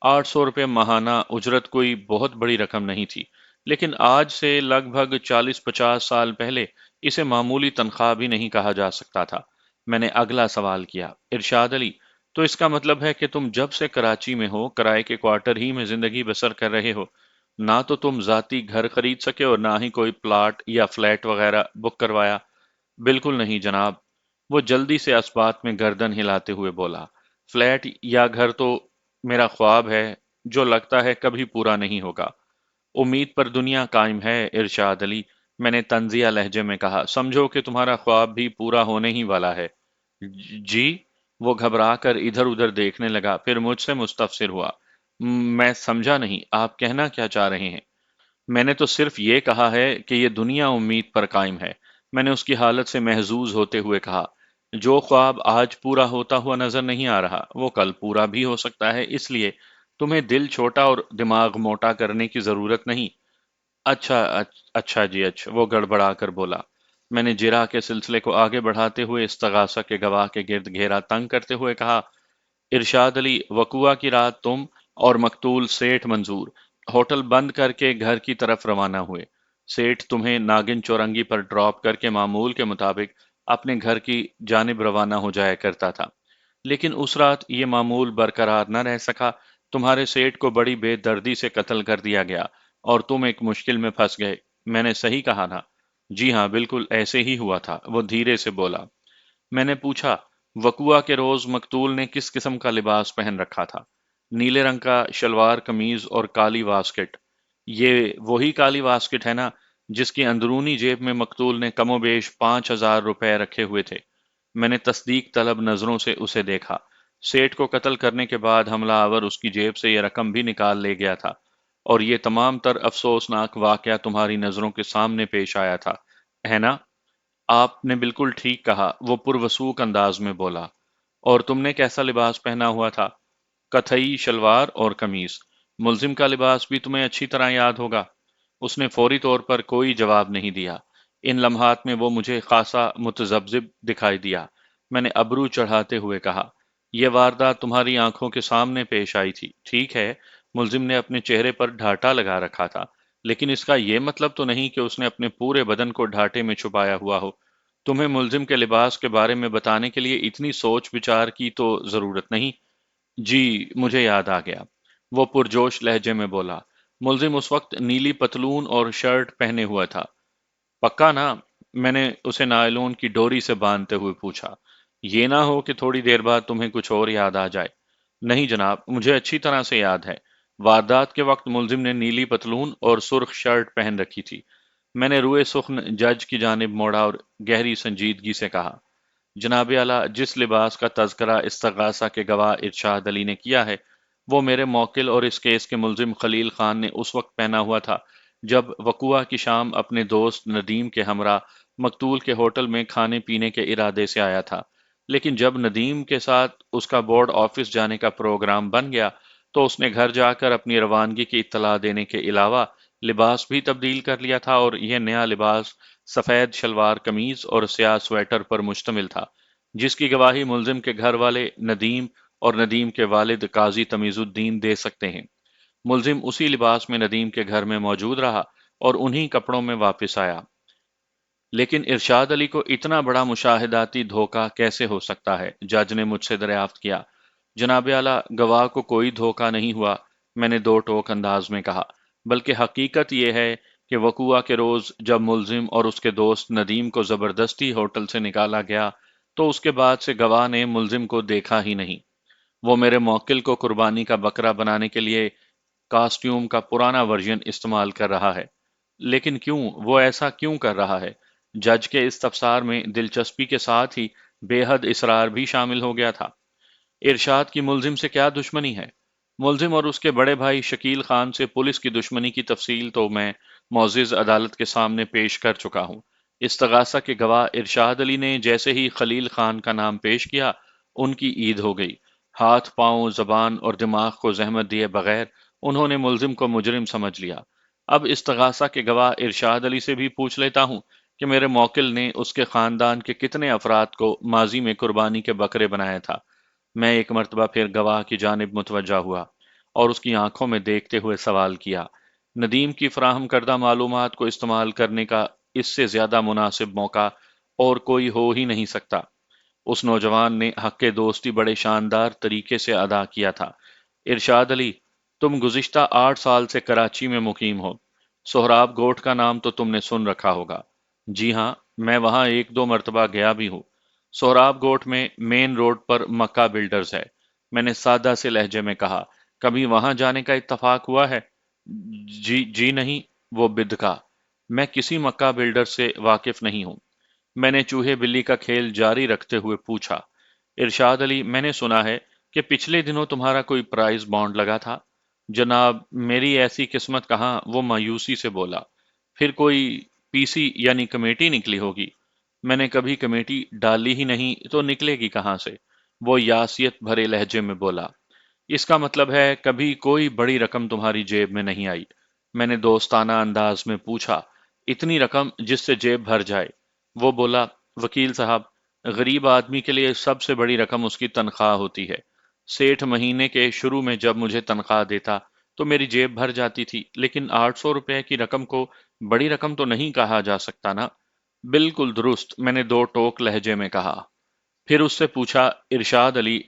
800 روپے ماہانہ اجرت کوئی بہت بڑی رقم نہیں تھی، لیکن آج سے لگ بھگ 40 50 سال پہلے اسے معمولی تنخواہ بھی نہیں کہا جا سکتا تھا۔ میں نے اگلا سوال کیا، ارشاد علی، تو اس کا مطلب ہے کہ تم جب سے کراچی میں ہو کرائے کے کوارٹر ہی میں زندگی بسر کر رہے ہو؟ نہ تو تم ذاتی گھر خرید سکے اور نہ ہی کوئی پلاٹ یا فلیٹ وغیرہ بک کروایا؟ بالکل نہیں جناب، وہ جلدی سے اسبات میں گردن ہلاتے ہوئے بولا، فلیٹ یا گھر تو میرا خواب ہے جو لگتا ہے کبھی پورا نہیں ہوگا۔ امید پر دنیا قائم ہے ارشاد علی، میں نے طنزیہ لہجے میں کہا، سمجھو کہ تمہارا خواب بھی پورا ہونے ہی والا ہے۔ جی؟ وہ گھبرا کر ادھر ادھر دیکھنے لگا، پھر مجھ سے مستفسر ہوا، میں سمجھا نہیں، آپ کہنا کیا چاہ رہے ہیں؟ میں نے تو صرف یہ کہا ہے کہ یہ دنیا امید پر قائم ہے، میں نے اس کی حالت سے محظوظ ہوتے ہوئے کہا۔ جو خواب آج پورا ہوتا ہوا نظر نہیں آ رہا، وہ کل پورا بھی ہو سکتا ہے، اس لیے تمہیں دل چھوٹا اور دماغ موٹا کرنے کی ضرورت نہیں۔ اچھا اچھا جی، اچھا، وہ گڑبڑا کر بولا۔ میں نے جرح کے سلسلے کو آگے بڑھاتے ہوئے استغاثہ کے گواہ کے گرد گھیرا تنگ کرتے ہوئے کہا، ارشاد علی، وقوعہ کی رات تم اور مقتول سیٹھ منظور ہوٹل بند کر کے گھر کی طرف روانہ ہوئے۔ سیٹھ تمہیں ناگن چورنگی پر ڈراپ کر کے معمول کے مطابق اپنے گھر کی جانب روانہ ہو جایا کرتا تھا، لیکن اس رات یہ معمول برقرار نہ رہ سکا، تمہارے سیٹھ کو بڑی بے دردی سے قتل کر دیا گیا اور تم ایک مشکل میں پھنس گئے۔ میں نے صحیح کہا نا؟ جی ہاں، بالکل ایسے ہی ہوا تھا، وہ دھیرے سے بولا۔ میں نے پوچھا، وقوعہ کے روز مقتول نے کس قسم کا لباس پہن رکھا تھا؟ نیلے رنگ کا شلوار قمیض اور کالی واسکٹ۔ یہ وہی کالی واسکٹ ہے نا جس کی اندرونی جیب میں مقتول نے کم و بیش 5000 روپے رکھے ہوئے تھے؟ میں نے تصدیق طلب نظروں سے اسے دیکھا۔ سیٹھ کو قتل کرنے کے بعد حملہ آور اس کی جیب سے یہ رقم بھی نکال لے گیا تھا، اور یہ تمام تر افسوسناک واقعہ تمہاری نظروں کے سامنے پیش آیا تھا، ہے نا؟ آپ نے بالکل ٹھیک کہا، وہ پروسوک انداز میں بولا۔ اور تم نے کیسا لباس پہنا ہوا تھا؟ کتھئی شلوار اور قمیض۔ ملزم کا لباس بھی تمہیں اچھی طرح یاد ہوگا۔ اس نے فوری طور پر کوئی جواب نہیں دیا۔ ان لمحات میں وہ مجھے خاصا متذبذب دکھائی دیا۔ میں نے ابرو چڑھاتے ہوئے کہا، یہ واردات تمہاری آنکھوں کے سامنے پیش آئی تھی، ٹھیک ہے۔ ملزم نے اپنے چہرے پر ڈھاٹا لگا رکھا تھا، لیکن اس کا یہ مطلب تو نہیں کہ اس نے اپنے پورے بدن کو ڈھاٹے میں چھپایا ہوا ہو۔ تمہیں ملزم کے لباس کے بارے میں بتانے کے لیے اتنی سوچ بچار کی تو ضرورت نہیں۔ جی، مجھے یاد آ گیا، وہ پرجوش لہجے میں بولا۔ ملزم اس وقت نیلی پتلون اور شرٹ پہنے ہوا تھا۔ پکا نا؟ میں نے اسے نائلون کی ڈوری سے باندھتے ہوئے پوچھا۔ یہ نہ ہو کہ تھوڑی دیر بعد تمہیں کچھ اور یاد آ جائے۔ نہیں جناب، مجھے اچھی طرح سے یاد ہے۔ واردات کے وقت ملزم نے نیلی پتلون اور سرخ شرٹ پہن رکھی تھی۔ میں نے روئے سخن جج کی جانب موڑا اور گہری سنجیدگی سے کہا، جناب اعلیٰ، جس لباس کا تذکرہ استغاثہ کے گواہ ارشاد علی نے کیا ہے، وہ میرے موکل اور اس کیس کے ملزم خلیل خان نے اس وقت پہنا ہوا تھا جب وقوعہ کی شام اپنے دوست ندیم کے ہمراہ مقتول کے ہوٹل میں کھانے پینے کے ارادے سے آیا تھا۔ لیکن جب ندیم کے ساتھ اس کا بورڈ آفس جانے کا پروگرام بن گیا تو اس نے گھر جا کر اپنی روانگی کی اطلاع دینے کے علاوہ لباس بھی تبدیل کر لیا تھا، اور یہ نیا لباس سفید شلوار قمیض اور سیاہ سویٹر پر مشتمل تھا، جس کی گواہی ملزم کے گھر والے ندیم اور ندیم کے والد قاضی تمیز الدین دے سکتے ہیں۔ ملزم اسی لباس میں ندیم کے گھر میں موجود رہا اور انہی کپڑوں میں واپس آیا۔ لیکن ارشاد علی کو اتنا بڑا مشاہداتی دھوکہ کیسے ہو سکتا ہے؟ جج نے مجھ سے دریافت کیا۔ جناب اعلیٰ، گواہ کو کوئی دھوکہ نہیں ہوا، میں نے دو ٹوک انداز میں کہا، بلکہ حقیقت یہ ہے کہ وقوعہ کے روز جب ملزم اور اس کے دوست ندیم کو زبردستی ہوٹل سے نکالا گیا تو اس کے بعد سے گواہ نے ملزم کو دیکھا ہی نہیں۔ وہ میرے موکل کو قربانی کا بکرا بنانے کے لیے کاسٹیوم کا پرانا ورژن استعمال کر رہا ہے۔ لیکن کیوں؟ وہ ایسا کیوں کر رہا ہے؟ جج کے استفسار میں دلچسپی کے ساتھ ہی بے حد اصرار بھی شامل ہو گیا تھا۔ ارشاد کی ملزم سے کیا دشمنی ہے؟ ملزم اور اس کے بڑے بھائی شکیل خان سے پولیس کی دشمنی کی تفصیل تو میں معزز عدالت کے سامنے پیش کر چکا ہوں۔ استغاثہ کے گواہ ارشاد علی نے جیسے ہی خلیل خان کا نام پیش کیا، ان کی عید ہو گئی۔ ہاتھ پاؤں، زبان اور دماغ کو زحمت دیے بغیر انہوں نے ملزم کو مجرم سمجھ لیا۔ اب استغاثہ کے گواہ ارشاد علی سے بھی پوچھ لیتا ہوں کہ میرے موکل نے اس کے خاندان کے کتنے افراد کو ماضی میں قربانی کے بکرے بنایا تھا۔ میں ایک مرتبہ پھر گواہ کی جانب متوجہ ہوا اور اس کی آنکھوں میں دیکھتے ہوئے سوال کیا۔ ندیم کی فراہم کردہ معلومات کو استعمال کرنے کا اس سے زیادہ مناسب موقع اور کوئی ہو ہی نہیں سکتا۔ اس نوجوان نے حق دوستی بڑے شاندار طریقے سے ادا کیا تھا۔ ارشاد علی، تم گزشتہ 8 سال سے کراچی میں مقیم ہو۔ سہراب گوٹھ کا نام تو تم نے سن رکھا ہوگا۔ جی ہاں، میں وہاں ایک دو مرتبہ گیا بھی ہوں۔ سہراب گوٹھ میں مین روڈ پر مکہ بلڈرز ہے، میں نے سادہ سے لہجے میں کہا۔ کبھی وہاں جانے کا اتفاق ہوا ہے؟ جی نہیں، وہ بدکا، میں کسی مکہ بلڈر سے واقف نہیں ہوں۔ میں نے چوہے بلی کا کھیل جاری رکھتے ہوئے پوچھا۔ ارشاد علی، میں نے سنا ہے کہ پچھلے دنوں تمہارا کوئی پرائز بانڈ لگا تھا۔ جناب، میری ایسی قسمت کہاں، وہ مایوسی سے بولا۔ پھر کوئی پی سی یعنی کمیٹی نکلی ہوگی۔ میں نے کبھی کمیٹی ڈالی ہی نہیں تو نکلے گی کہاں سے؟ وہ یاسیت بھرے لہجے میں بولا۔ اس کا مطلب ہے کبھی کوئی بڑی رقم تمہاری جیب میں نہیں آئی؟ میں نے دوستانہ انداز میں پوچھا۔ اتنی رقم جس سے جیب بھر جائے؟ وہ بولا، وکیل صاحب، غریب آدمی کے لیے سب سے بڑی رقم اس کی تنخواہ ہوتی ہے۔ سیٹھ مہینے کے شروع میں جب مجھے تنخواہ دیتا تو میری جیب بھر جاتی تھی، لیکن 800 روپے کی رقم کو بڑی رقم تو نہیں کہا جا سکتا نا؟ بالکل درست، میں نے دو ٹوک لہجے میں کہا۔ پھر اس سے پوچھا، ارشاد علی،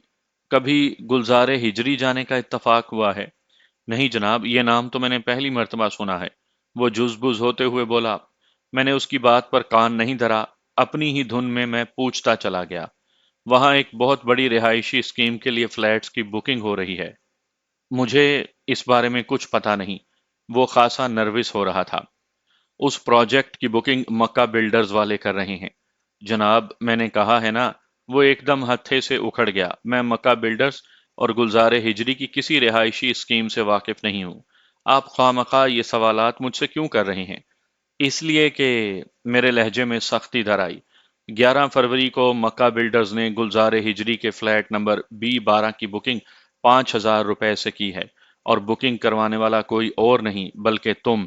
کبھی گلزار ہجری جانے کا اتفاق ہوا ہے؟ نہیں جناب، یہ نام تو میں نے پہلی مرتبہ سنا ہے، وہ جز بز ہوتے ہوئے بولا۔ میں نے اس کی بات پر کان نہیں دھرا، اپنی ہی دھن میں پوچھتا چلا گیا۔ وہاں ایک بہت بڑی رہائشی اسکیم کے لیے فلیٹس کی بکنگ ہو رہی ہے۔ مجھے اس بارے میں کچھ پتا نہیں۔ وہ خاصا نروس ہو رہا تھا۔ اس پروجیکٹ کی بکنگ مکہ بلڈرز والے کر رہے ہیں۔ جناب، میں نے کہا ہے نا، وہ ایک دم ہتھے سے اکھڑ گیا۔ میں مکہ بلڈرز اور گلزار ہجری کی کسی رہائشی اسکیم سے واقف نہیں ہوں۔ آپ خواہ مخواہ یہ سوالات مجھ سے کیوں کر رہے ہیں؟ اس لیے کہ میرے لہجے میں سختی در آئی۔ 11 فروری کو مکہ بلڈرز نے گلزار ہجری کے فلیٹ نمبر B12 کی بکنگ 5000 روپے سے کی ہے، اور بکنگ کروانے والا کوئی اور نہیں بلکہ تم۔